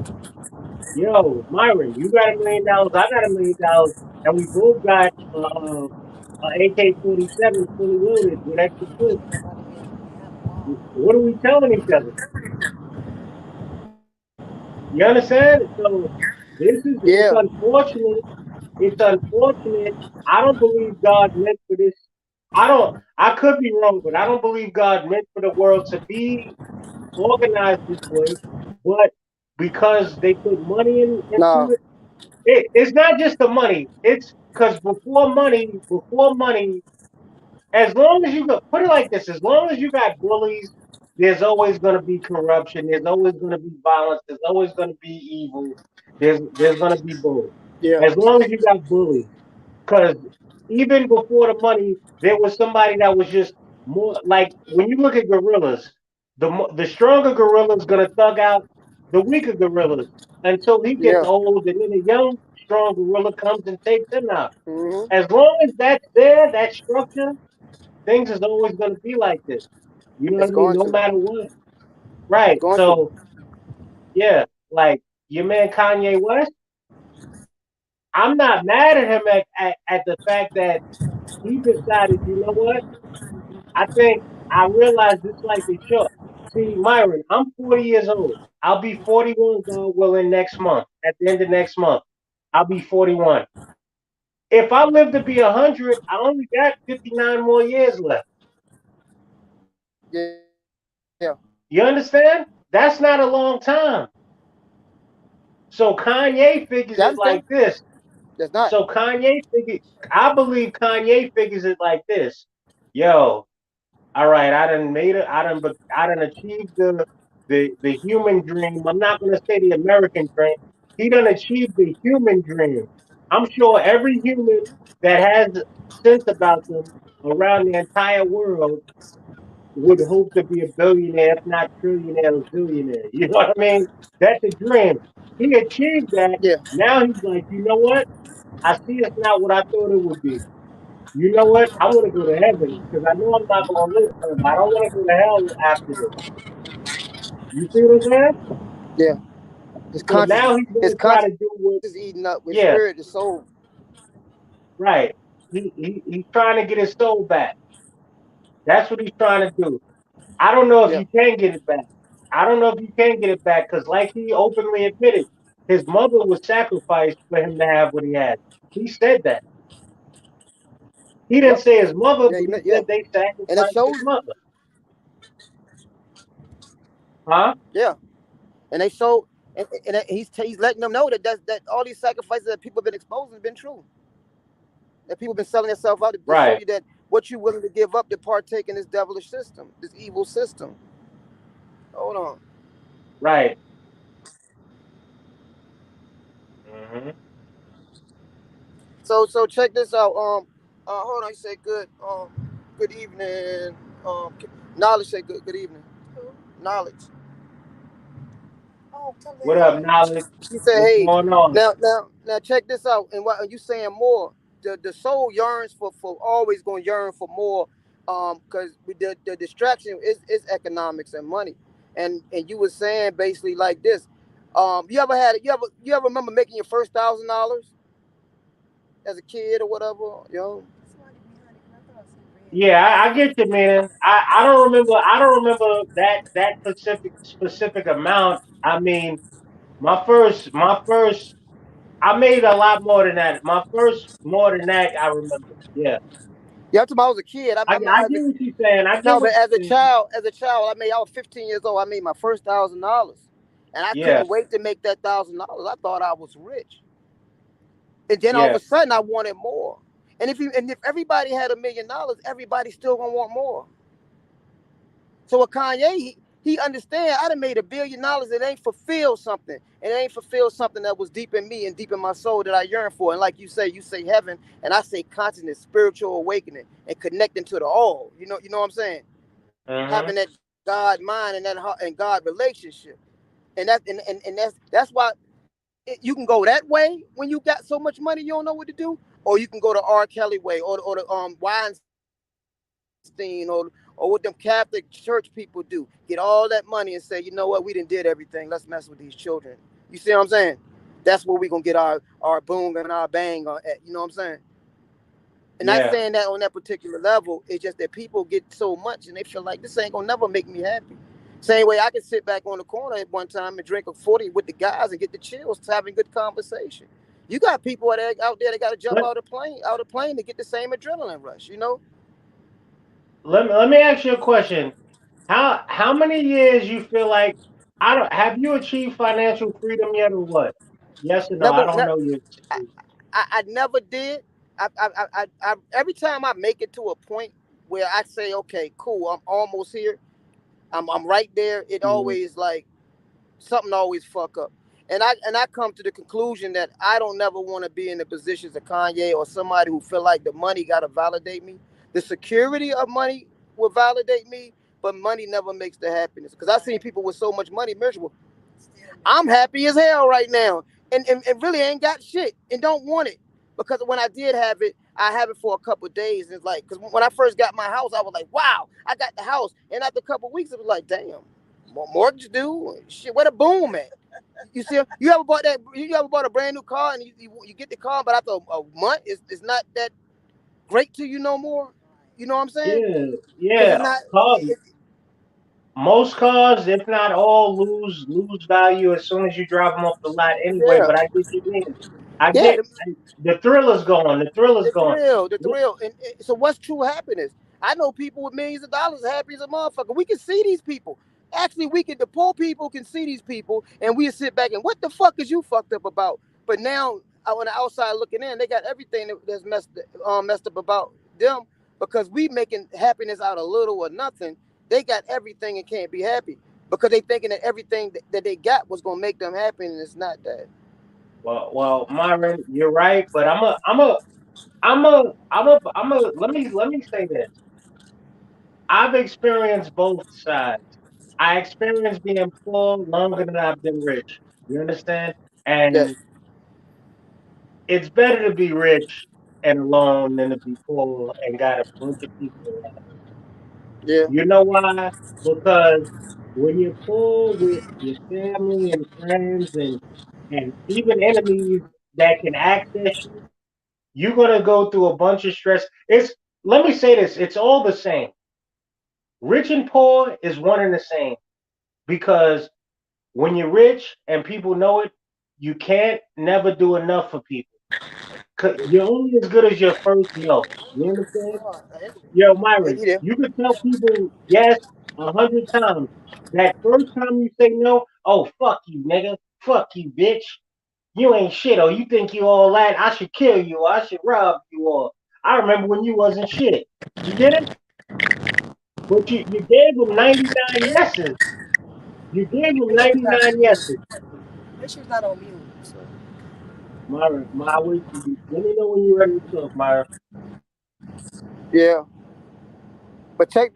yo, Myron, you got $1 million, I got $1 million, and we both got AK-47 fully loaded with extra clips. What are we telling each other? You understand? So it's Yeah. unfortunate. It's unfortunate. I don't believe God meant for this. I could be wrong, but I don't believe God meant for the world to be organized this way. But because they put money into Nah. it's not just the money. It's because before money, as long as you got, put it like this, as long as you got bullies, there's always going to be corruption. There's always going to be violence. There's always going to be evil. There's going to be both. Yeah. As long as you got bullies, because even before the money, there was somebody that was just more like when you look at gorillas. the stronger gorilla is gonna thug out the weaker gorillas until he gets Yeah. old, and then a young strong gorilla comes and takes him out. Mm-hmm. As long as that's there, that structure, things is always gonna be like this. You know what It's I mean? going No to. matter what. It's Right. going to. So yeah, like your man Kanye West, I'm not mad at him at the fact that he decided, you know what? I think I realized this life is short. See, Myron, I'm 40 years old. I'll be 41, God willing, next month. At the end of next month, I'll be 41. If I live to be 100, I only got 59 more years left. Yeah. You understand? That's not a long time. So Kanye figures Yeah, I it understand. like this. That's not. So Kanye figured, I believe Kanye figures it like this. Yo, all right, I done made it. I done achieved the human dream. I'm not gonna say the American dream. He done achieved the human dream. I'm sure every human that has sense about them around the entire world would hope to be a billionaire, if not trillionaire or billionaire. You know what I mean? That's a dream. He achieved that. Yeah. Now he's like, you know what? I see it's not what I thought it would be. You know what? I want to go to heaven because I know I'm not going to live forever. I don't want to go to hell after this. You see what I'm saying? Yeah. His So conscience, now he's going his to try conscience to do what, is eating up with yeah, spirit, the soul. right. He's trying to get his soul back. That's what he's trying to do. I don't know if Yeah. you can get it back. I don't know if you can get it back because, like he openly admitted, his mother was sacrificed for him to have what he had. He said that. He didn't Yep. say his mother, Yeah. but You he meant, yeah. said they And it sacrificed shows. his mother. Huh? Yeah. And they show. And he's letting them know that all these sacrifices that people have been exposing have been true. That people have been selling themselves out to show Right. you that what you're willing to give up to partake in this devilish system, this evil system. Hold on. Right. Hmm. So check this out. Hold on. You said good evening. Knowledge said good evening. Knowledge. Oh, tell What up, me. knowledge? He said, What's "Hey, going on? now check this out." And what you saying more? The soul yearns for always going to yearn for more, because the distraction is economics and money, and you were saying basically like this. You ever remember making your first $1,000 as a kid or whatever? You know? Yeah, I get you, man. I don't remember. I don't remember that specific amount. I mean, my first. I made a lot more than that. My first more than that. I remember. Yeah, Yeah, I'm talking about I was a kid. I get what you're saying. I get No, what but as a you're saying. child, I was 15 years old. I made my first $1,000, and I Yeah, couldn't wait to make that $1,000. I thought I was rich, and then all of yeah, a sudden I wanted more. And if everybody had $1,000,000, everybody still gonna want more. So with Kanye, he understand I done made $1 billion. It ain't fulfilled something. It ain't fulfilled something that was deep in me and deep in my soul that I yearn for. And like you say heaven, and I say consciousness, spiritual awakening, and connecting to the all. You know what I'm saying? hmm, Having that God mind and that heart and God relationship. And that's why you can go that way when you got so much money you don't know what to do, or you can go the R. Kelly way, or the Weinstein, or what them Catholic church people do. Get all that money and say, you know what, we done did everything. Let's mess with these children. You see what I'm saying? That's where we gonna get our boom and our bang on at. You know what I'm saying? And not yeah. saying that on that particular level. It's just that people get so much and they feel like this ain't gonna never make me happy. Same way I can sit back on the corner at one time and drink a 40 with the guys and get the chills having good conversation. You got people out there that got to jump Let out of plane to get the same adrenaline rush. You know, let me ask you a question. How many years you feel like I don't have you achieved financial freedom yet or what? Yes or no? I never, don't never know your I, situation. I never did. Every time I make it to a point where I say, okay, cool, I'm almost here. I'm right there. It Mhm. always like something always fuck up. And I come to the conclusion that I don't never want to be in the positions of Kanye or somebody who feel like the money gotta validate me. The security of money will validate me, but money never makes the happiness. Because I've seen people with so much money miserable. I'm happy as hell right now, and really ain't got shit and don't want it because when I did have it, I have it for a couple of days. And it's like, because when I first got my house, I was like, wow, I got the house, and after a couple of weeks, it was like, damn, mortgage due, shit, where the boom at? You see, you ever bought that? You ever bought a brand new car and you get the car, but after a month, it's not that great to you no more. You know what I'm saying? Yeah, Because yeah. it's not. Most cars, if not all, lose value as soon as you drive them off the lot anyway. Yeah, But I get you mean. I yeah. get the thrill is gone. The thrill is gone. The thrill. And so, what's true happiness? I know people with millions of dollars happy as a motherfucker. We can see these people. Actually, the poor people can see these people, and we sit back and what the fuck is you fucked up about? But now, on the outside looking in, they got everything that's messed up about them because we making happiness out of little or nothing. They got everything and can't be happy because they thinking that everything that they got was gonna make them happy, and it's not that. Well, Myron, you're right. But let me say this. I've experienced both sides. I experienced being poor longer than I've been rich. You understand? Yeah, And it's better to be rich and alone than to be poor and got a bunch of people around. yeah, You know why? Because when you're poor with your family and friends and even enemies that can access you, you're gonna go through a bunch of stress. It's Let me say this, it's all the same. Rich and poor is one and the same because when you're rich and people know it, you can't never do enough for people. You're only as good as your first no. You understand? Yo, Myron, yeah, you can tell people yes 100 times. That first time you say no, oh fuck you, nigga, fuck you, bitch. You ain't shit, or you think you all that. I should kill you, or I should rob you, or I remember when you wasn't shit. You get it? But you gave them 99 yeses. You gave them 99 yeses. Make sure it's not on mute. So. Myron, my way to you. Let me know when you're ready to talk, Myron. yeah. But check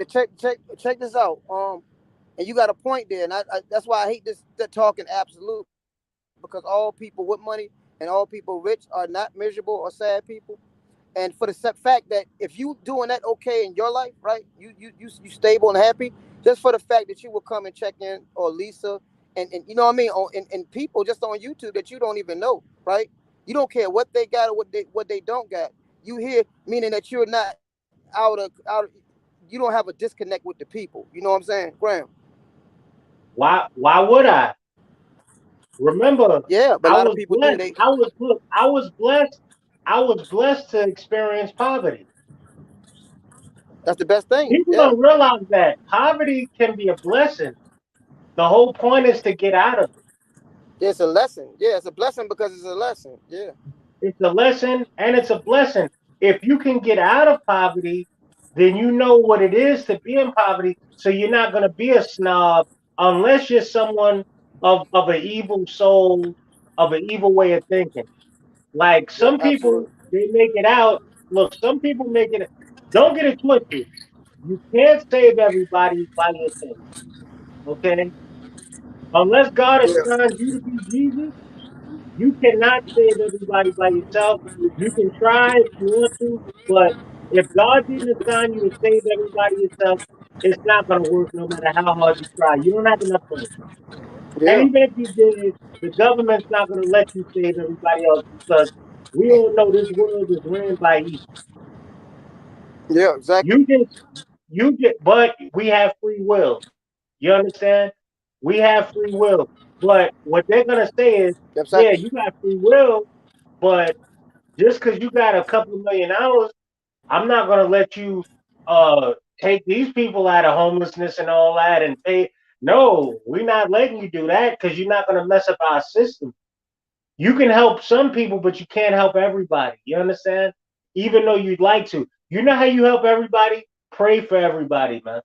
this out. And you got a point there, and that's why I hate this talking absolute because all people with money and all people rich are not miserable or sad people. And for the fact that if you doing that okay in your life, right? You stable and happy, just for the fact that you will come and check in or Lisa and you know what I mean, and people just on YouTube that you don't even know, right? You don't care what they got or what they don't got. You here meaning that you're not out. You don't have a disconnect with the people. You know what I'm saying, Graham? Why would I? Remember, Yeah, but a I lot of was people do. blessed. They I was blessed. I was blessed to experience poverty. That's the best thing. People Yeah, don't realize that poverty can be a blessing. The whole point is to get out of it. it's a lesson. Yeah, it's a blessing because it's a lesson. Yeah, It's a lesson and it's a blessing. If you can get out of poverty, then you know what it is to be in poverty. So you're not going to be a snob unless you're someone of an evil soul, of an evil way of thinking. Like yeah, some people, absolutely. they make it out. Look, some people make it. Don't get it twisted. You can't save everybody by yourself. Okay? Unless God Yeah, assigns you to be Jesus, you cannot save everybody by yourself. You can try if you want to, but if God didn't assign you to save everybody yourself, it's not going to work no matter how hard you try. You don't have enough money. And yeah, even if you did, the government's not going to let you save everybody else because we all know this world is ran by evil. yeah, exactly. You just, but we have free will. You understand? We have free will. But what they're going to say is, yeah, Exactly. you got free will, but just because you got a couple of $1,000,000, I'm not gonna let you take these people out of homelessness and all that and pay. No, we're not letting you do that because you're not gonna mess up our system. You can help some people, but you can't help everybody. You understand? Even though you'd like to. You know how you help everybody? Pray for everybody, man.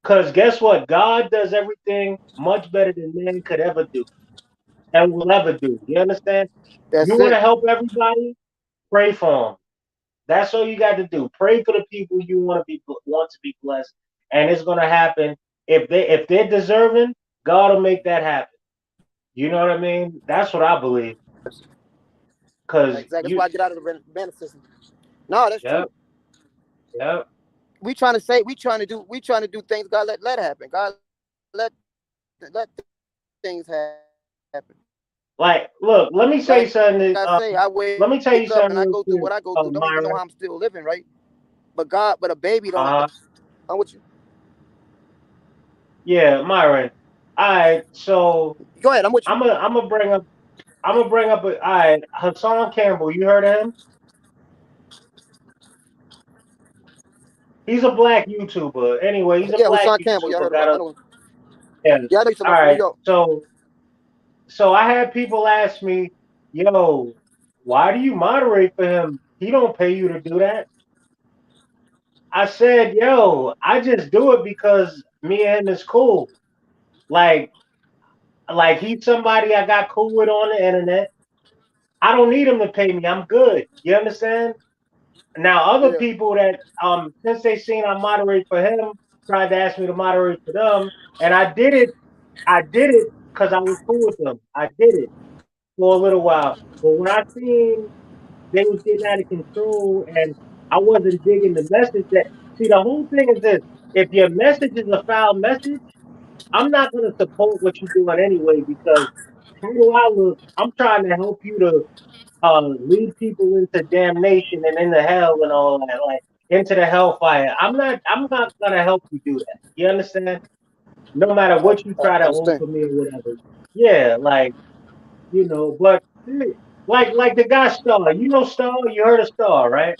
Because guess what? God does everything much better than man could ever do and will ever do. You understand? You That's want it. to help everybody? Pray for them. That's all you got to do. Pray for the people you want to be blessed, and it's gonna happen. If they're deserving, God will make that happen. You know what I mean? That's what I believe. Cause Exactly. That's you, why I get out of the abandoned system. No, that's yep, true. yep. We trying to do things. God let happen. God let things happen. Like, look, let me Like say I say, something. I wake up and I Let go me through tell what you I go something through. real Don't even quick, know how I'm still living, right? But a baby don't. Myron. I'm with you. Yeah, Myron. All right, so Go ahead. I'm with you. I'm gonna bring up. All right, Hassan Campbell. You heard of him? He's a black YouTuber. Anyway, he's a Yeah, black Hassan Campbell. Y'all YouTuber. heard Got about? I a know. yeah. Yeah, I know you're talking All about from New right, York. so I had people ask me, yo, why do you moderate for him? He don't pay you to do that. I said, yo, I just do it because me and him is cool. Like, like he's somebody I got cool with on the internet. I don't need him to pay me. I'm good. You understand? Now, other Yeah, people that since they seen I moderate for him, tried to ask me to moderate for them, and I did it. I did it because I was cool with them. I did it for a little while, but when I seen they was getting out of control, and I wasn't digging the message. That see, the whole thing is this: if your message is a foul message, I'm not going to support what you're doing anyway because how do I look? I'm trying to help you to lead people into damnation and into hell and all that, like into the hellfire. I'm not gonna help you do that. You understand? No matter I, what you try I to understand. offer me or whatever. Yeah, like but like the guy Star. You know Star? You heard of Star, right?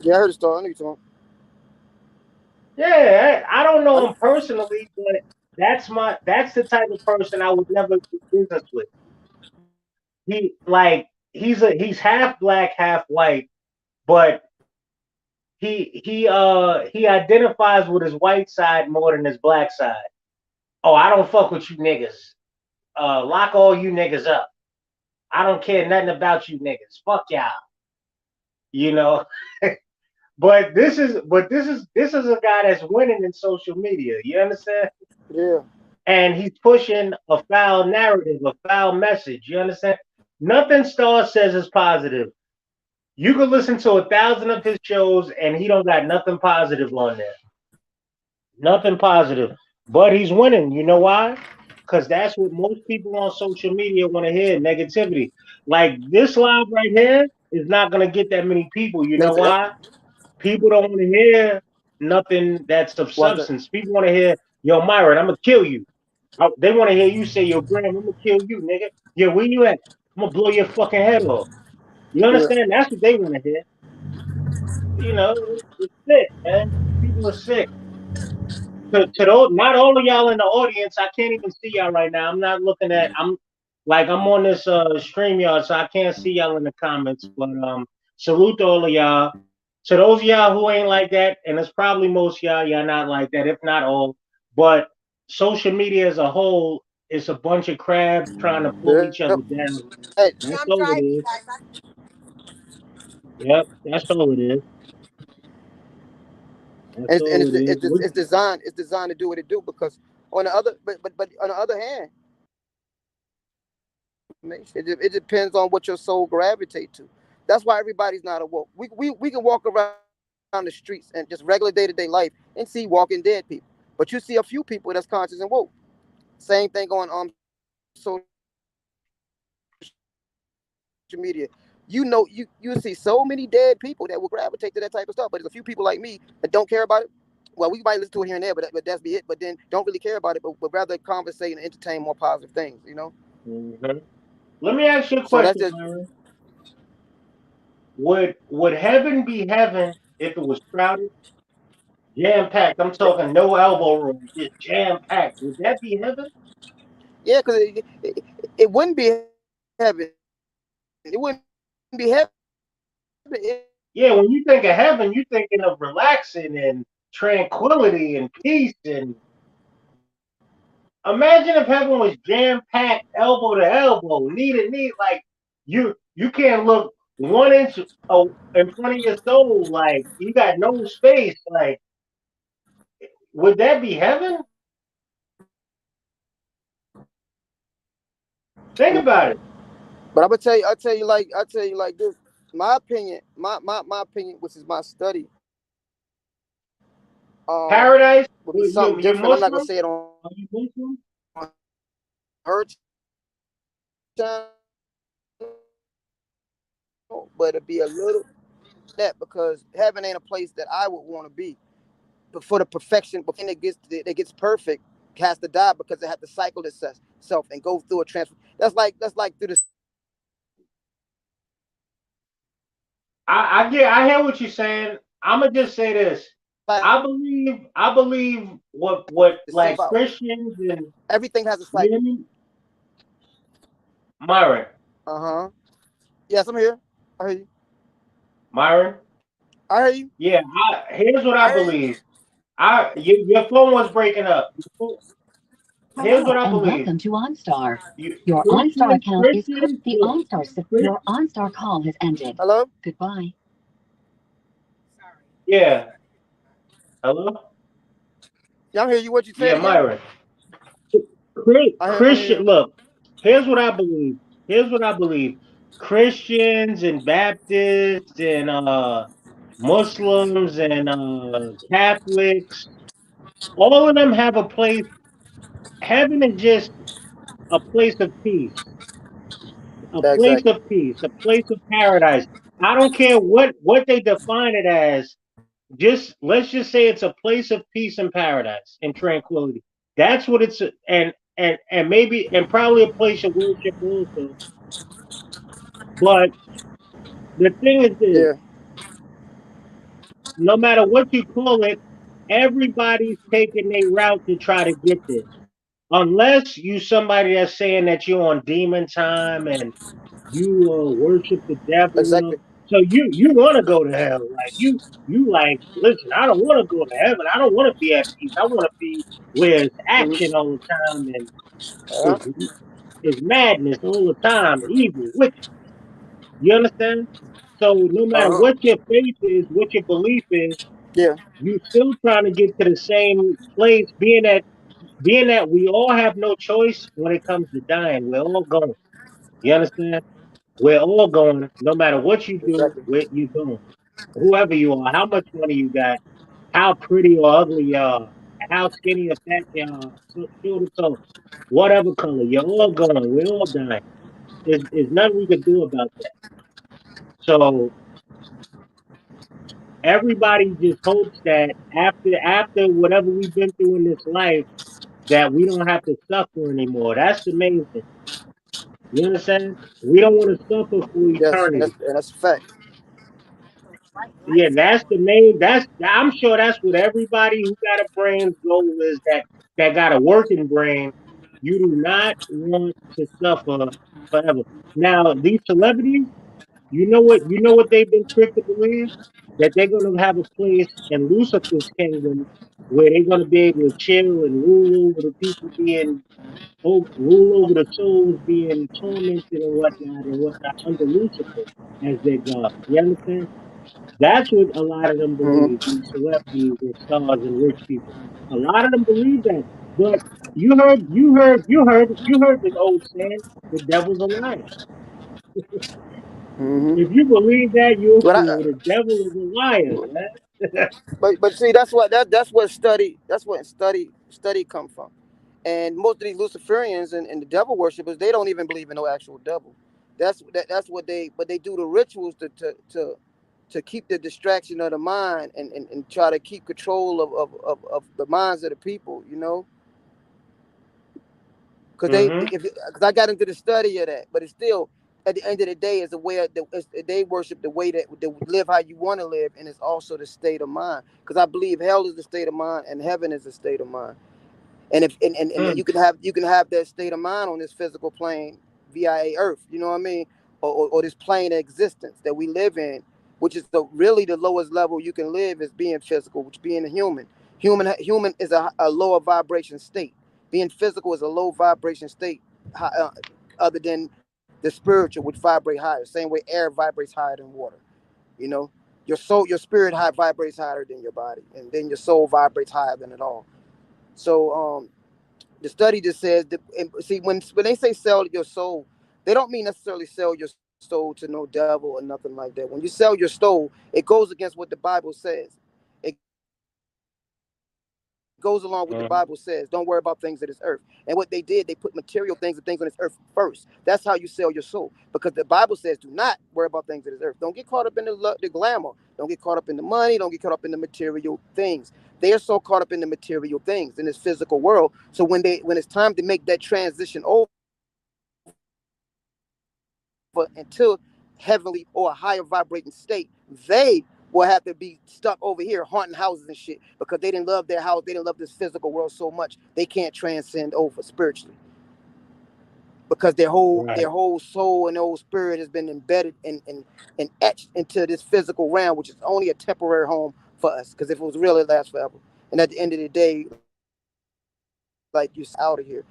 Yeah, I heard the story. I know you're talking. Yeah, I don't I know know. him personally, but that's the type of person I would never do business with. He's half black, half white, but he identifies with his white side more than his black side. Oh, I don't fuck with you niggas. Lock all you niggas up. I don't care nothing about you niggas. Fuck y'all. You know. But this is a guy that's winning in social media. You understand? Yeah, And he's pushing a foul narrative, a foul message. You understand? Nothing Star says is positive. You could listen to 1,000 of his shows, and he don't got nothing positive on there. Nothing positive. But he's winning. You know why? Because that's what most people on social media want to hear, negativity. Like this live right here is not going to get that many people. You know negative. Yep. why? People don't want to hear nothing that's of Watch that. substance. People want to hear, yo, Myron, I'm going to kill you. They want to hear you say, yo, Graham, I'm going to kill you, nigga. Yo, where you at? I'm going to blow your fucking head off. You Yeah. understand? That's what they want to hear. It's sick, man. People are sick. To those, not all of y'all in the audience. I can't even see y'all right now. I'm not looking at. I'm on this StreamYard, so I can't see y'all in the comments. But salute to all of y'all. To those of y'all who ain't like that, and it's probably most y'all not like that, if not all. But social media as a whole is a bunch of crabs trying to pull Yep. each other down. Hey, That's I'm all it driving, is. guys. Yep, that's all it is. That's and all it is. it's designed to do what it do because on the other but on the other hand, it depends on what your soul gravitate to. That's why everybody's not awoke. We can walk around the streets and just regular day-to-day life and see walking dead people, but you see a few people that's conscious and woke. Same thing on social media. You see so many dead people that will gravitate to that type of stuff, but there's a few people like me that don't care about it. Well, we might listen to it here and there, but that's be it. But then don't really care about it, but rather conversate and entertain more positive things, you know. Mhm. Let me ask you a So that's question, just Myron. Would heaven be heaven if it was crowded, jam packed? I'm talking no elbow room, just jam packed. Would that be heaven? yeah, because it wouldn't be heaven. It wouldn't be heaven. Yeah, when you think of heaven, you're thinking of relaxing and tranquility and peace. And imagine if heaven was jam packed, elbow to elbow, knee to knee, like you can't look 1 inch in front of your soul, like you got no space, like. would that be heaven? Think about it. But I'll tell you like this. My opinion, my opinion, which is my study, Paradise? would be something You different. I'm not gonna Muslim? say it on Are you Muslim? her channel, but it'd be a little that because heaven ain't a place that I would want to be. But for the perfection, but when it gets perfect, has to die because it had to cycle itself and go through a transfer. That's like through the I hear what you're saying. I'ma just say this. cycle. I believe what like Christians and Everything has a you cycle. hear me? Myron. Uh-huh. Yes, I'm here. I hear you. Myron. I hear you. Yeah, here's what I I hear you. believe. Your phone was breaking up. Here's what Hello I and believe. welcome to OnStar. You, Your OnStar account is Christians, the look, your OnStar call has ended. Hello? Goodbye. yeah. Hello? Yeah, I'm hear you. What you say Yeah, it again? Myron. I hear Christian, you. look, here's what I believe. Here's what I believe. Christians and Baptists and Muslims and Catholics, all of them have a place. Heaven is just a place of peace, Exactly. a place of paradise. I don't care what they define it as. Just let's just say it's a place of peace and paradise and tranquility. That's what it's and maybe and probably a place of worship also. But the thing is this: Yeah. no matter what you call it, everybody's taking their route to try to get there. Unless you somebody that's saying that you're on demon time and you worship the devil. Exactly. So you want to go to hell, like you like. Listen, I don't want to go to heaven. I don't want to be at peace. I want to be where it's action Mm-hmm. all the time and Uh-huh. it's madness all the time, evil, wicked. You understand? So no matter Uh-huh. what your faith is, what your belief is, Yeah. you still trying to get to the same place. Being that we all have no choice when it comes to dying. We're all going. You understand? We're all going, no matter what you do, Exactly. where you going. Whoever you are, how much money you got, how pretty or ugly you are, how skinny or fat you are, short or tall, whatever color, you're all going. We're all dying. There's nothing we can do about that. So everybody just hopes that after whatever we've been through in this life, that we don't have to suffer anymore. That's the main thing. You understand? We don't want to suffer for Yes, and eternity. that's a fact. Yeah, that's the main. I'm sure that's what everybody who got a brain's goal is. That got a working brain. You do not want to suffer forever. Now these celebrities, you know what they've been tricked to believe that they're gonna have a place in Lucifer's kingdom where they're gonna be able to chill and rule over the people rule over the souls being tormented and whatnot under Lucifer as their god. You understand? That's what a lot of them believe, Mm-hmm. these celebrities and stars and rich people. A lot of them believe that. But you heard this old saying, the devil's a liar. If Mm-hmm. you believe that, you're a But fool. The devil is a liar, man. but see that's what study come from. And most of these Luciferians and the devil worshippers, they don't even believe in no actual devil. That's what they do the rituals to keep the distraction of the mind and try to keep control of the minds of the people, because Mm-hmm. because I got into the study of that, but it's still at the end of the day is a way they worship the way that they live how you want to live, and it's also the state of mind. Because I believe hell is the state of mind and heaven is the state of mind. And if and Mm. you can have that state of mind on this physical plane via Earth, you know what I mean, or this plane of existence that we live in, which is really the lowest level you can live is being physical, which being a human. Human is a lower vibration state. Being physical is a low vibration state, other than the spiritual, which vibrate higher. Same way air vibrates higher than water, you know. Your soul, your spirit high vibrates higher than your body, and then your soul vibrates higher than it all. So the study just says that, and see, when they say sell your soul, they don't mean necessarily sell your soul to no devil or nothing like that. When you sell your soul, it goes against what the Bible says. It goes along with the Bible says. Don't worry about things of this earth. And what they did, they put material things and things on this earth first. That's how you sell your soul, because the Bible says, do not worry about things of this earth. Don't get caught up in the glamour. Don't get caught up in the money. Don't get caught up in the material things. They are so caught up in the material things in this physical world. So when it's time to make that transition over into heavenly or a higher vibrating state, they will have to be stuck over here haunting houses and shit because they didn't love their house. They didn't love this physical world so much they can't transcend over spiritually because their Right. whole soul and their whole spirit has been embedded and etched into this physical realm, which is only a temporary home for us. Because if it was real, it lasts forever. And at the end of the day, like you said, out of here.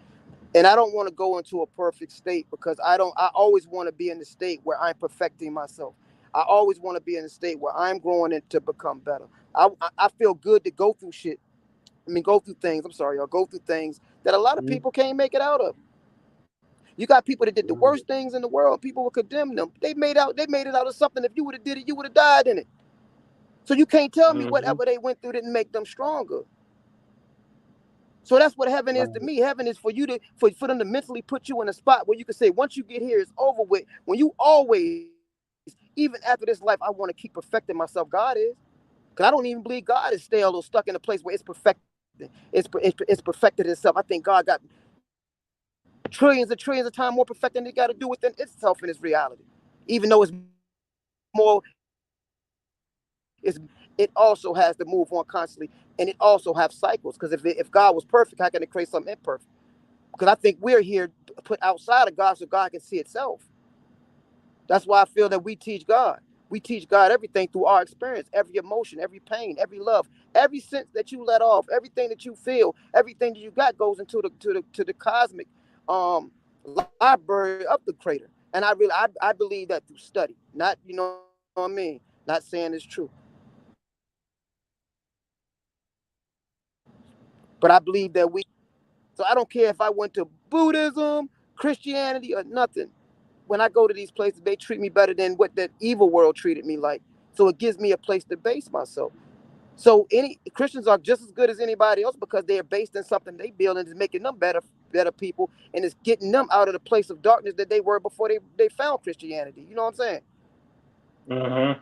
And I don't want to go into a perfect state because I always want to be in the state where I'm perfecting myself. I always want to be in a state where I'm growing to become better. I feel good to go through shit. I mean, go through things. I'm sorry, or go through things that a lot of Mhm. people can't make it out of. You got people that did the Right. worst things in the world. People will condemn them. They made it out of something. If you would have did it, you would have died in it. So you can't tell me Mhm. whatever they went through didn't make them stronger. So that's what heaven is to Right. me. Heaven is for you to for them to mentally put you in a spot where you can say, once you get here, it's over with. When you always, even after this life, I want to keep perfecting myself. God is. Because I don't even believe God is stale or stuck in a place where it's perfected. It's perfected itself. I think God got trillions and trillions of times more perfecting than it got to do within itself in its reality. Even though it's more, it also has to move on constantly, and it also have cycles. Because if God was perfect, how can it create something imperfect? Because I think we're here put outside of God so God can see itself. That's why I feel that we teach God. We teach God everything through our experience, every emotion, every pain, every love, every sense that you let off, everything that you feel, everything that you got goes into the cosmic um, library of the creator. And I believe that through study, not what I mean, not saying it's true, but I believe that we. So I don't care if I went to Buddhism, Christianity, or nothing. When I go to these places, they treat me better than what that evil world treated me like. So it gives me a place to base myself. So any Christians are just as good as anybody else because they are based in something they build and is making them better people, and it's getting them out of the place of darkness that they were before they found Christianity. You know what I'm saying? Mhm.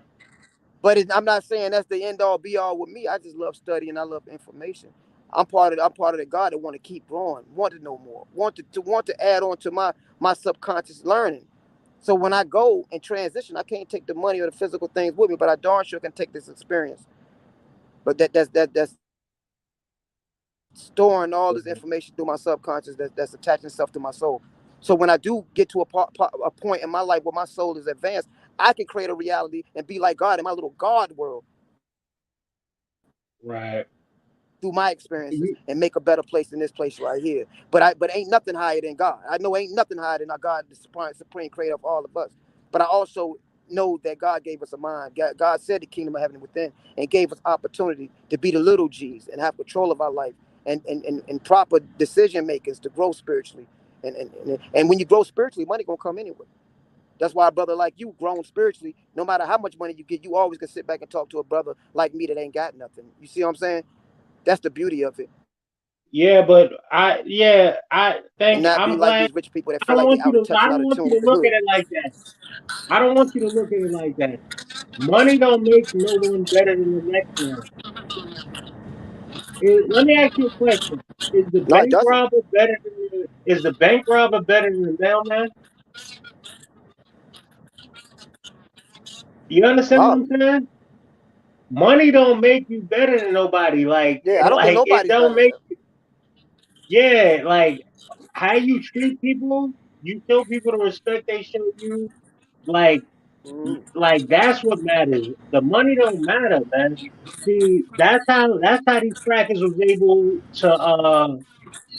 But I'm not saying that's the end all be all with me. I just love studying. I love information. I'm part of the God that want to keep growing, want to know more, want to add on to my subconscious learning. So when I go and transition, I can't take the money or the physical things with me, but I darn sure can take this experience. But that's storing all this information through my subconscious that's attaching itself to my soul. So when I do get to a point in my life where my soul is advanced, I can create a reality and be like God in my little God world Right. through my experiences You, and make a better place than this place right here. But ain't nothing higher than God. I know ain't nothing higher than our God, the supreme creator of all of us. But I also know that God gave us a mind. God said the kingdom of heaven within and gave us opportunity to be the little G's and have control of our life and proper decision makers to grow spiritually. And when you grow spiritually, money gonna come anyway. That's why a brother like you, grown spiritually, no matter how much money you get, you always can sit back and talk to a brother like me that ain't got nothing. You see what I'm saying? That's the beauty of it. yeah, but I And think not be I'm like these glad. rich people that I feel don't like they want you out of to. touch I and out don't of want tune you with to the look at hood. it like that. I don't want you to look at it like that. Money don't make no one better than the next one. Let me ask you a question: Is the No, it bank doesn't. robber better than is the bank robber better than the mailman? You understand what I'm Hardly. saying? Money don't make you better than nobody. Yeah, I don't think It nobody's don't better than make them. yeah. How you treat people, you show people the respect they show you. Like Mm-hmm. that's what matters. The money don't matter, man. See, that's how these crackers was able to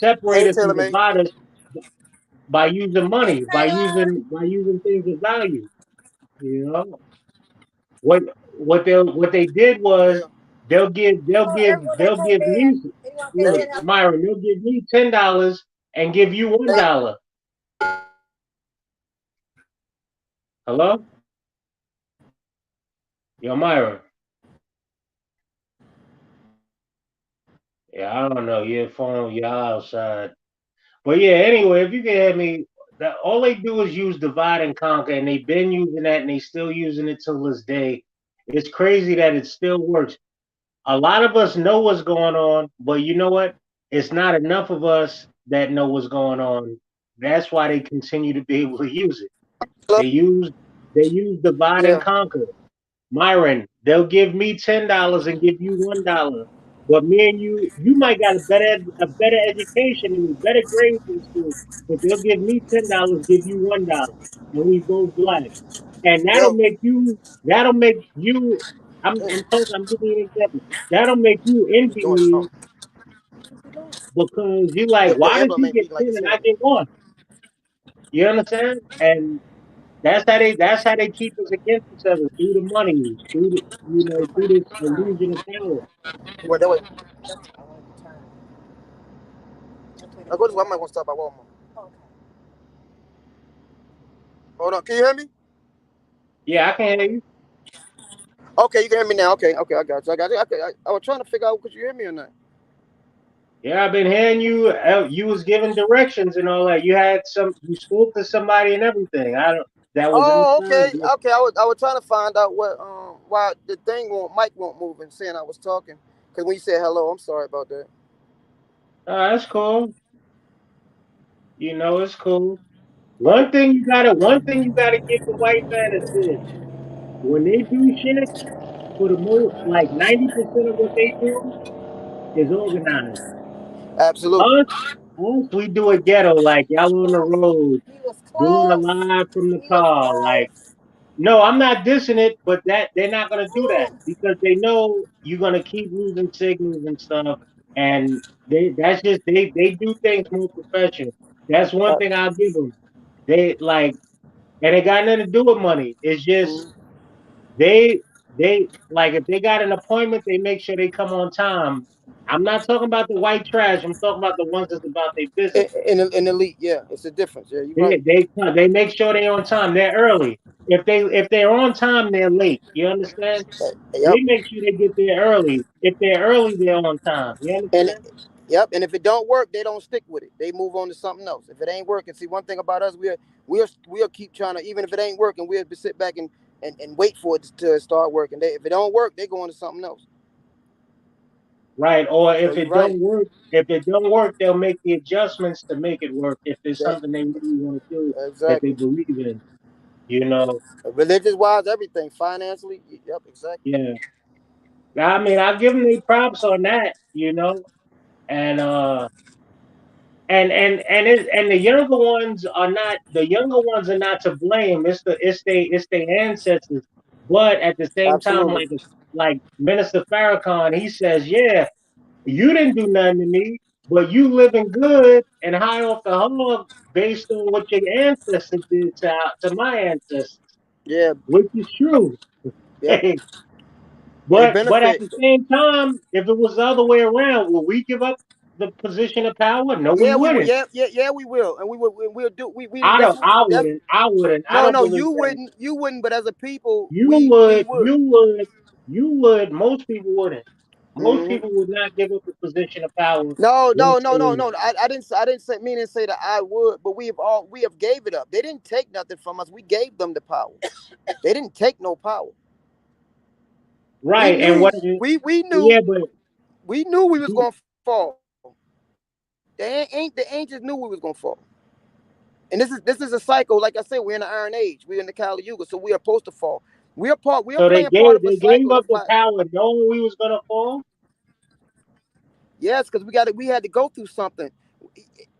separate Hey, us Taylor and May. divide us by using money, by using things of value. You know what? what they did was Yeah. they'll give me, They, look, Myron, they'll give me $10 and give you $1. Hello? Yo, Myron. Yeah, I don't know. Your phone, you're outside. But yeah, anyway, if you can hear me, all they do is use divide and conquer, and they've been using that, and they still using it till this day. It's crazy that it still works. A lot of us know what's going on, but you know what? It's not enough of us that know what's going on. That's why they continue to be able to use it. They use divide and yeah. conquer. Myron, they'll give me $10 and give you $1. But me and you might got a better education and better grades in school. But they'll give me $10, give you $1, and we both black. And Yo. that'll make you. I'm giving you an example. That'll make you He's envy doing me something. because you like, why does Everybody he ain't get beating like 10 this and here. I get 1? You understand? And that's how they keep us against each other through the money, through this illusion of power. Well, that way. I go this way. I might want to stop by Walmart. Hold on. Can you hear me? Yeah, I can hear you. Okay, you can hear me now. Okay, okay, I got you. I got you. Okay, I was trying to figure out could you hear me or not. Yeah, I've been hearing you. You was giving directions and all that. You spoke to somebody and everything. I don't. That was Oh, outside. okay, okay. I was trying to find out what why the thing won't mic won't move and saying I was talking because when you said hello, I'm sorry about that. That's cool. It's cool. One thing you gotta give the white man is this: when they do shit, for the most, like 90% of what they do is organized. Absolutely. Us, we do it ghetto, like y'all on the road He was doing a close. live from the He was car. Like, close. no, I'm not dissing it, but that they're not gonna do that because they know you're gonna keep losing signals and stuff. And they do things more professional. That's one thing I'll give them. They like, and it got nothing to do with money. It's just Mhm. they they like if they got an appointment, they make sure they come on time. I'm not talking about the white trash. I'm talking about the ones that's about their business. In elite, yeah, it's a difference. Yeah, you're right. They make sure they're on time. They're early. If they're on time, they're late. You understand? Yep. They make sure they get there early. If they're early, they're on time. You And understand? yep, and if it don't work, they don't stick with it. They move on to something else. If it ain't working, see one thing about us, we'll keep trying to even if it ain't working, we'll sit back and wait for it to start working. If it don't work, they go on to something else. Right. Or So you're right. if it don't work, they'll make the adjustments to make it work. If there's That, something they really want to do that they exactly. believe in, you know. Religious wise, everything financially. Yep, exactly. Yeah. I mean, I give them the props on that, and the younger ones are not to blame. It's the ancestors. But at the same time, Absolutely. like Minister Farrakhan, he says, yeah, you didn't do nothing to me, but you living good and high off the hog based on what your ancestors did to my ancestors, Yeah. which is true. Yep. They But at benefit. the same time, if it was the other way around, will we give up the position of power? No, we Yeah, we will. wouldn't. Yeah, we will, and we'll do. We I that's don't. I that's wouldn't. I wouldn't. I no, don't no. believe that. You wouldn't. But as a people, You we would. would. You would. You would. Most people wouldn't. Most Hmm. people would not give up the position of power No, no, once no, no, they. no. I didn't say mean to say that I would, but we have gave it up. They didn't take nothing from us. We gave them the power. They didn't take no power. We Right. And knew what? we knew Yeah, but we knew we was gonna fall. The angels knew we was gonna fall. And this is a cycle. Like I said, we're in the Iron Age. We're in the Kali Yuga, so we are supposed to fall. We are so playing part of a they gave cycle. up That's the why. power knowing we was gonna fall. Yes, because we had to go through something.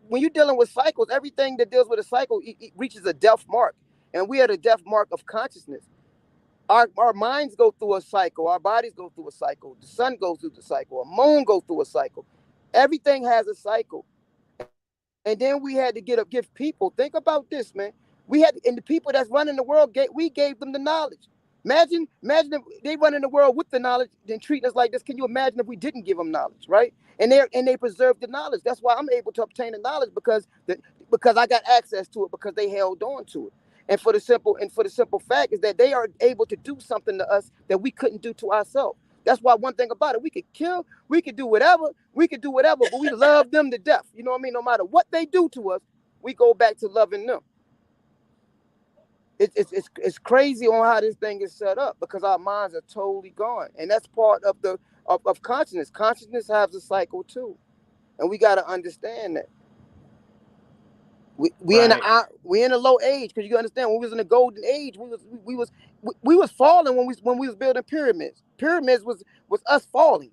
When you're dealing with cycles, everything that deals with a cycle it reaches a death mark, and we are the death mark of consciousness. Our minds go through a cycle. Our bodies go through a cycle. The sun goes through the cycle. A moon goes through a cycle. Everything has a cycle. And then we had to give people. Think about this, man. We had and the people that's running the world. We gave them the knowledge. Imagine if they run in the world with the knowledge and treating us like this. Can you imagine if we didn't give them knowledge, right? And they preserve the knowledge. That's why I'm able to obtain the knowledge because I got access to it because they held on to it. And for the simple fact is that they are able to do something to us that we couldn't do to ourselves. That's why one thing about it, we could kill, we could do whatever, but we love them to death. You know what I mean? No matter what they do to us, we go back to loving them. It's crazy on how this thing is set up because our minds are totally gone, and that's part of the of consciousness. Consciousness has a cycle too, and we got to understand that. We in a low age because you understand when we was in the golden age we was falling when we was building pyramids. Pyramids was us falling.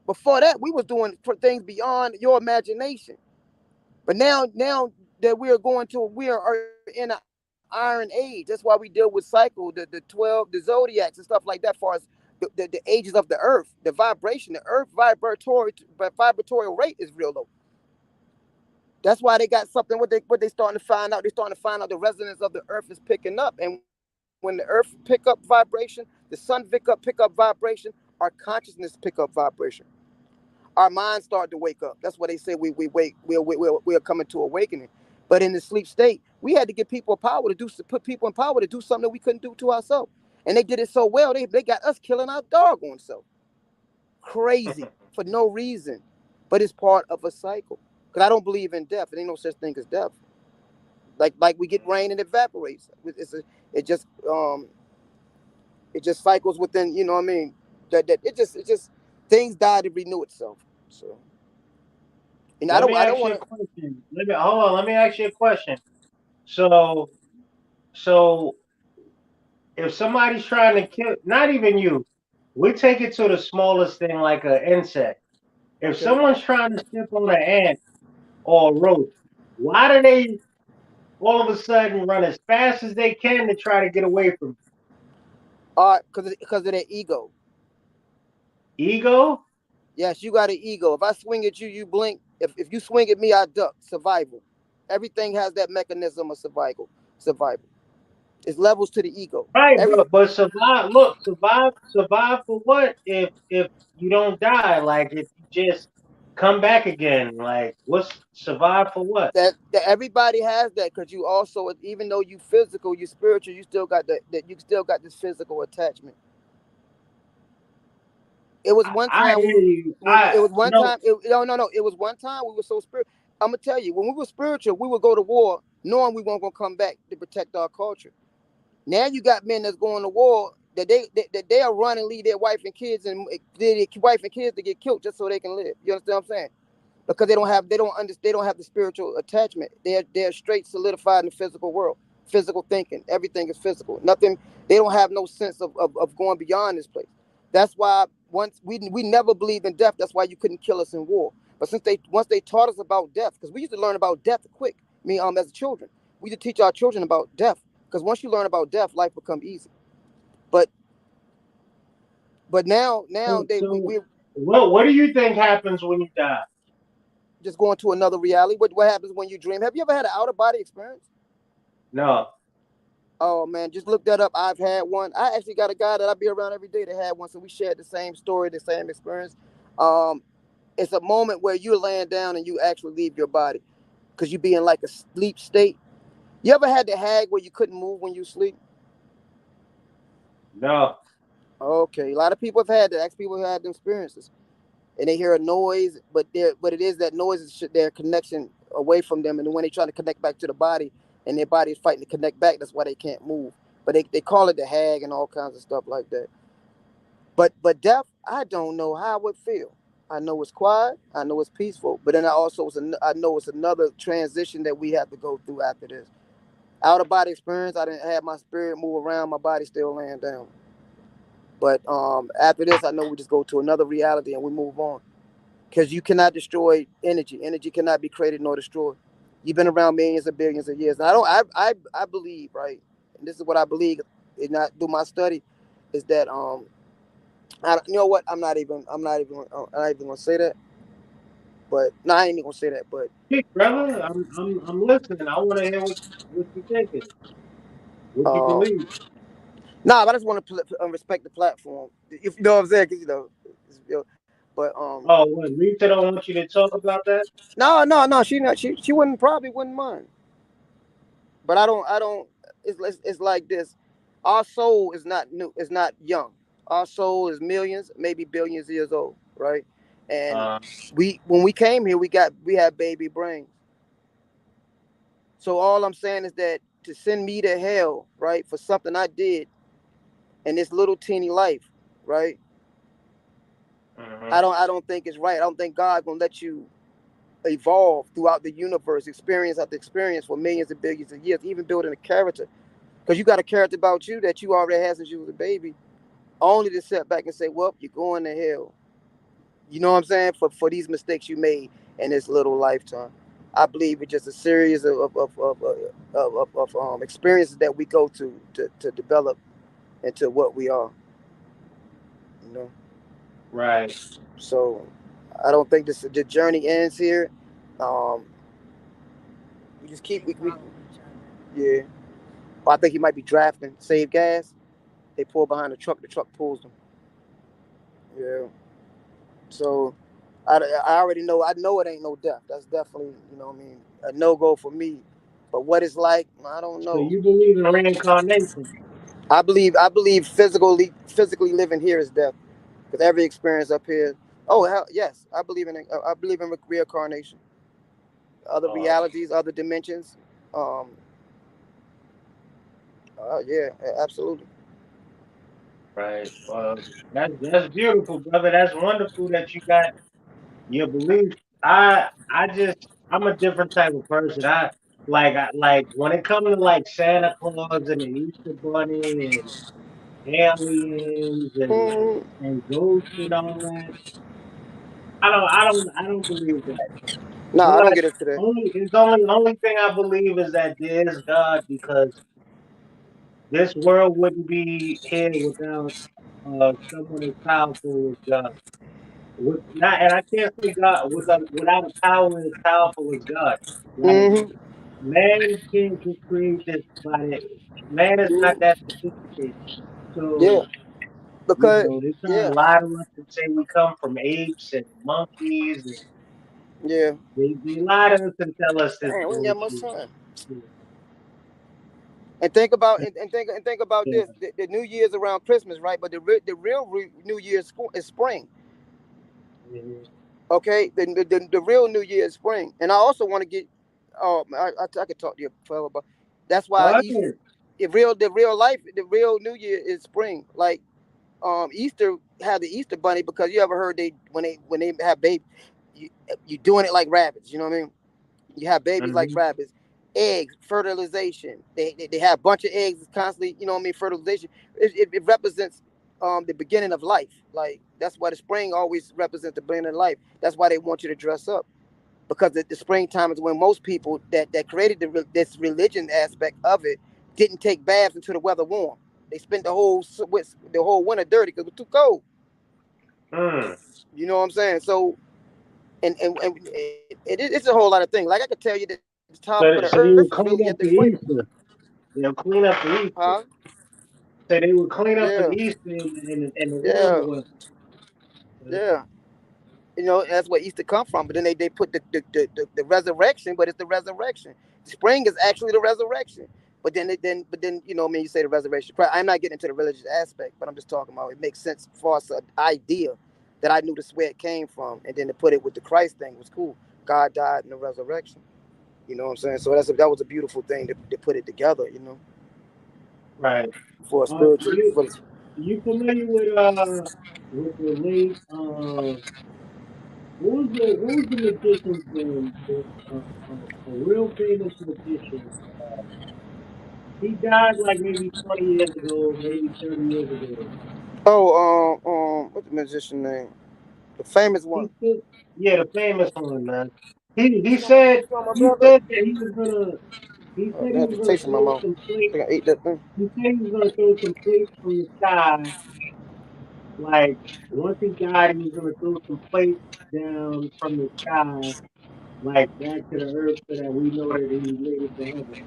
Before that we was doing things beyond your imagination. But now that we are in an iron age. That's why we deal with cycle, the 12, the zodiacs and stuff like that. Far as the ages of the earth, the vibration, the earth vibratory rate is real low. That's why they got something. What they starting to find out? They're starting to find out the resonance of the earth is picking up, and when the earth pick up vibration, the sun pick up vibration, our consciousness pick up vibration. Our minds start to wake up. That's why they say we are coming to awakening. But in the sleep state, we had to give people power put people in power to do something that we couldn't do to ourselves, and they did it so well. They got us killing our doggone self. Crazy for no reason, but it's part of a cycle. Because I don't believe in death. There ain't no such thing as death. Like we get rain and it evaporates. It just cycles within. You know what I mean? That it just things die to renew itself. So, and I don't want to. Let me ask you a question. So if somebody's trying to kill, not even you, we take it to the smallest thing like an insect. If someone's trying to step on an ant or a roach, why do they all of a sudden run as fast as they can to try to get away from it? Because of their ego. Ego? Yes, you got an ego. If I swing at you, you blink. If you swing at me, I duck. Survival. Everything has that mechanism of survival. It's levels to the ego. Right, but survive. Look, survive for what? If you don't die, like if you just come back again, like what's survive for what? That everybody has that because you also, even though you physical, you spiritual, you still got you still got this physical attachment. It was one time. It was one time. It was one time we were so spiritual. I'm gonna tell you, when we were spiritual, we would go to war knowing we weren't gonna come back to protect our culture. Now you got men that's going to war that they are running, leave their wife and kids and their wife and kids to get killed just so they can live. You understand what I'm saying? Because they don't have the spiritual attachment. They're straight solidified in the physical world, physical thinking. Everything is physical. Nothing. They don't have no sense of going beyond this place. That's why once we never believed in death. That's why you couldn't kill us in war. But once they taught us about death, because we used to learn about death quick. As children, we used to teach our children about death. Because once you learn about death, life becomes easy. But now what do you think happens when you die? Just going to another reality. What happens when you dream? Have you ever had an out of body experience? No. Oh man, just look that up. I've had one. I actually got a guy that I be around every day that had one, so we shared the same story, the same experience. It's a moment where you're laying down and you actually leave your body because you be in like a sleep state. You ever had the hag where you couldn't move when you sleep? No. Okay, a lot of people have had that. Ask people who had the experiences, and they hear a noise, but it is that noise is their connection away from them, and when they try to connect back to the body, and their body is fighting to connect back, that's why they can't move. But they call it the hag and all kinds of stuff like that. But death, I don't know how I would feel. I know it's quiet, I know it's peaceful, but then I know it's another transition that we have to go through after this. Out of body experience, I didn't have my spirit move around, my body still laying down. But after this, I know we just go to another reality and we move on. Because you cannot destroy energy. Energy cannot be created nor destroyed. You've been around millions and billions of years. And I believe, right? And this is what I believe, and I do my study, is that you know what? I'm not even gonna say that. But no, I ain't even gonna say that. But Hey, brother, I'm listening. I want to hear what you're thinking, what you believe. Nah, but I just want to respect the platform. If you know what I'm saying, 'cause, but Oh, what? Lisa don't want you to talk about that? no, she not she wouldn't probably wouldn't mind. But I don't. It's like this. Our soul is not new. It's not young. Our soul is millions, maybe billions years old, right? And Uh, we when we came here, we had baby brains. So all I'm saying is that to send me to hell, right, for something I did in this little teeny life, right? mhm. I don't think it's right. I don't think God gonna let you evolve throughout the universe, experience after experience for millions and billions of years, even building a character. Because you got a character about you that you already had since you was a baby, only to sit back and say, well, you're going to hell. You know what I'm saying? For these mistakes you made in this little lifetime. I believe it's just a series of experiences that we go to develop into what we are. You know, Right. so I don't think the journey ends here. Um, we just keep we yeah. Or I think he might be drafting, save gas. They pull behind the truck pulls them. Yeah. So I already know. I know it ain't no death. That's definitely, you know what I mean, a no go for me. But what it's like, I don't So know. you believe in reincarnation? I believe physically living here is death because every experience up here. Oh hell yes, I believe in reincarnation, other Oh, realities, other dimensions. Um, yeah, absolutely. right. That's beautiful, brother. That's wonderful that you got your beliefs. I'm a different type of person. I like when it comes to like Santa Claus and the Easter Bunny and aliens Mm, and ghosts and all that. I don't believe that. no, I don't But get into that. only thing I believe is that there is God because this world wouldn't be here without someone as powerful as God. And I can't say God without a power as powerful as God. Like Hmm. man can't just create this body. Man is not that sophisticated. Yeah, So because they try to yeah, lie to us and say we come from apes and monkeys, and yeah. they lie to us and tell us this Man, we ain't got much bullshit. time. Yeah. And think about and think about Yeah. this: the New Year's around Christmas, right? But the real New Year is spring. Mhm. Okay, the real New Year is spring. And I also want to get, I could talk to you forever, but that's Go why Easter, ahead. the real life, the real New Year is spring. Like Easter had the Easter bunny because you ever heard when they have baby, you, you doing it like rabbits. You know what I mean? You have babies like Hmm. rabbits. Eggs, fertilization. They have a bunch of eggs constantly, you know what I mean? Fertilization. It represents the beginning of life. Like, that's why the spring always represents the beginning of life. That's why they want you to dress up. Because the springtime is when most people that created this religion aspect of it didn't take baths until the weather warm. They spent the whole winter dirty because it was too cold. Mm. You know what I'm saying? So, and it's a whole lot of things. Like I could tell you the top of the earth is So they really would at the clean up equator. for Easter. They'll clean up for Huh? Easter. So they would clean up Yeah, for Easter in the yeah, warmer weather. yeah. That's where Easter come from. But then they put the resurrection, but it's the resurrection. Spring is actually the resurrection. But then I mean, you say the resurrection. I'm not getting into the religious aspect, but I'm just talking about it makes sense for us an idea that I knew this where it came from, and then to put it with the Christ thing was cool. God died in the resurrection. You know what I'm saying? So that was a beautiful thing to put it together. Right. For a Are spiritual. you familiar with the late what was the magician's name? A real famous magician. He died like maybe 20 years ago, maybe 30 years ago. What's the musician name? The famous one. He said, yeah, the famous one, man. You He saw, said you saw my he brother? said that he said I he had was to gonna taste in my throw mouth. some I plates. think I ate that thing. He said he was gonna throw some plates from the sky. Like once he died, he was gonna throw some plates down from the sky, like back to the earth, so that we know that he made it to heaven.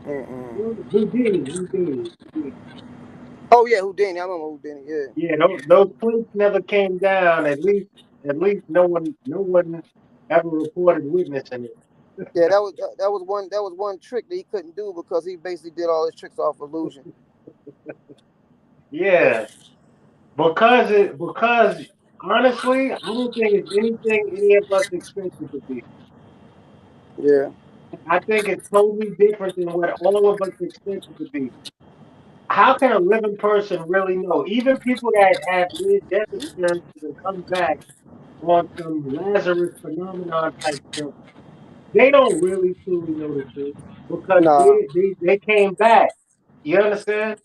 Houdini. Oh yeah, Houdini. I remember Houdini. Yeah. Yeah, those plates never came down. At least no one ever reported witnessing it. Yeah, that was one trick that he couldn't do because he basically did all his tricks off illusion. Yeah, because honestly, I don't think it's anything any of us expected to be. Yeah. I think it's totally different than what all of us expected to be. How can a living person really know? Even people that have near death experiences and come back on some Lazarus phenomenon type stuff, they don't really truly know the truth because Nah. they came back. You understand?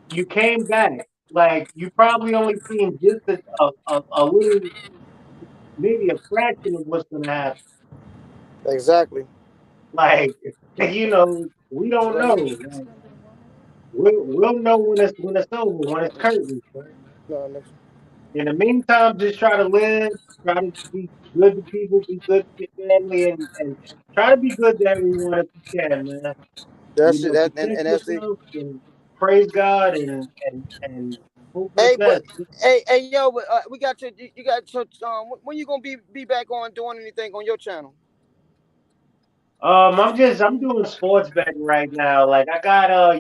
You came back. Like you probably only seen just a little, maybe a fraction of what's gonna happen. Exactly. Like we don't know. Like we'll know when it's over, when it's curtains. Right? No, next. In the meantime, just try to live, try to be good to people, be good to your family, and try to be good to everyone if you can, man. That's it. That Protect and that's the. yourself and praise God and hope for the Hey, but best. hey, yo, but we got you got your when you gonna be back on doing anything on your channel? I'm doing sports betting right now. Like I got I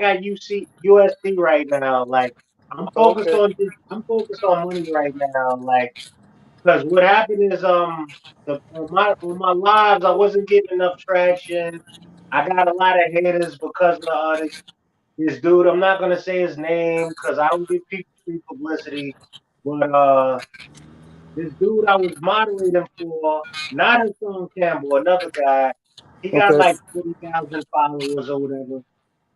got USC right now. Like Okay. I'm focused on money right now. Like because what happened is on my lives I wasn't getting enough traction. I got a lot of haters because of this dude. I'm not gonna say his name because I don't give people free publicity. But this dude I was moderating for, not Hassan Campbell, another guy. He got Okay. like 40,000 followers or whatever.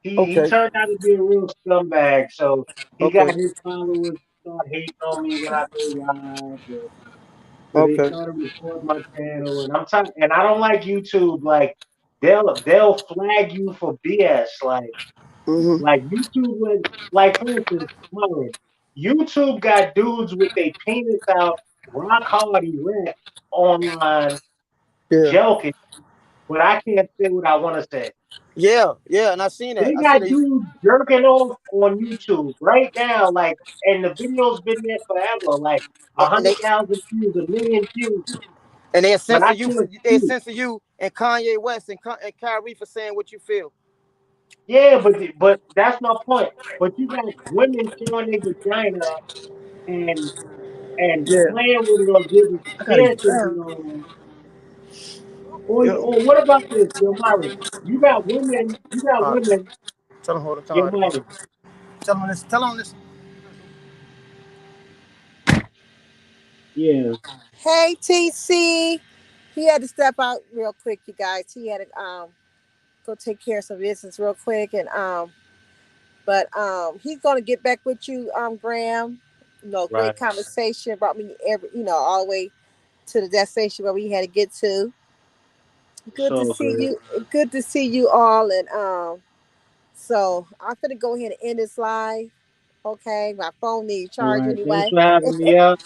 He Okay. turned out to be a real scumbag. So he got Okay. his followers to start hating on me when I go live. So they Okay. started recording my channel, and and I don't like YouTube. Like they'll flag you for BS. Mhm. Like YouTube, like for instance, Myron, YouTube got dudes with their penis out, rock hard erect online, Yeah. joking, but I can't say what I want to say. Yeah. Yeah. And I seen that. They I seen got that. dudes jerking off on YouTube right now, like, and the video's been there forever, like a And they hundred thousand views, a million views, and they but I censor you for can't see it. and Kanye West and Kyrie for saying what you feel. Yeah, but that's my point. But you got women showing their vagina and Yeah. playing with it or giving I gotta get chances down. and all that. Or Yo. what about this, Yo Myron? You got All right. women, Tell him hold it. Yo Tell him. Myron. Tell him this. Tell him this. Yeah, Hey, TC. He had to step out real quick, you guys. He had to go take care of some business real quick, and but he's gonna get back with you, Graham. right. Great conversation. Brought me all the way to the destination where we had to get to. Good to So see good. you. Good to see you all, and so I'm gonna go ahead and end this live. Okay, my phone needs All charge right. Thanks anyway, for having me up.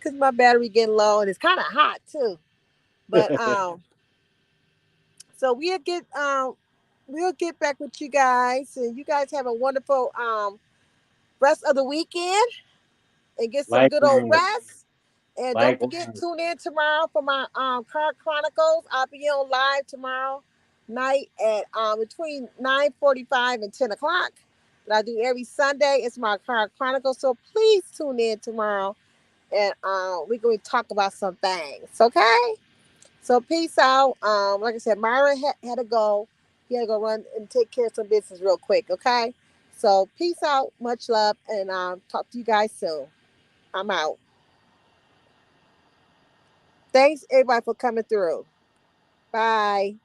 cause my battery getting low and it's kind of hot too. But so we'll get back with you guys, and you guys have a wonderful rest of the weekend and get some good old Likewise. rest. And don't forget, Likewise. tune in tomorrow for my Car Chronicles. I'll be on live tomorrow night at between 9:45 and 10 o'clock. That I do every Sunday. It's my Car Chronicles. So please tune in tomorrow, and we're going to talk about some things. Okay. So peace out. Like I said, Myra had to go. He had to go run and take care of some business real quick. Okay. So peace out. Much love, and talk to you guys soon. I'm out. Thanks everybody for coming through. Bye.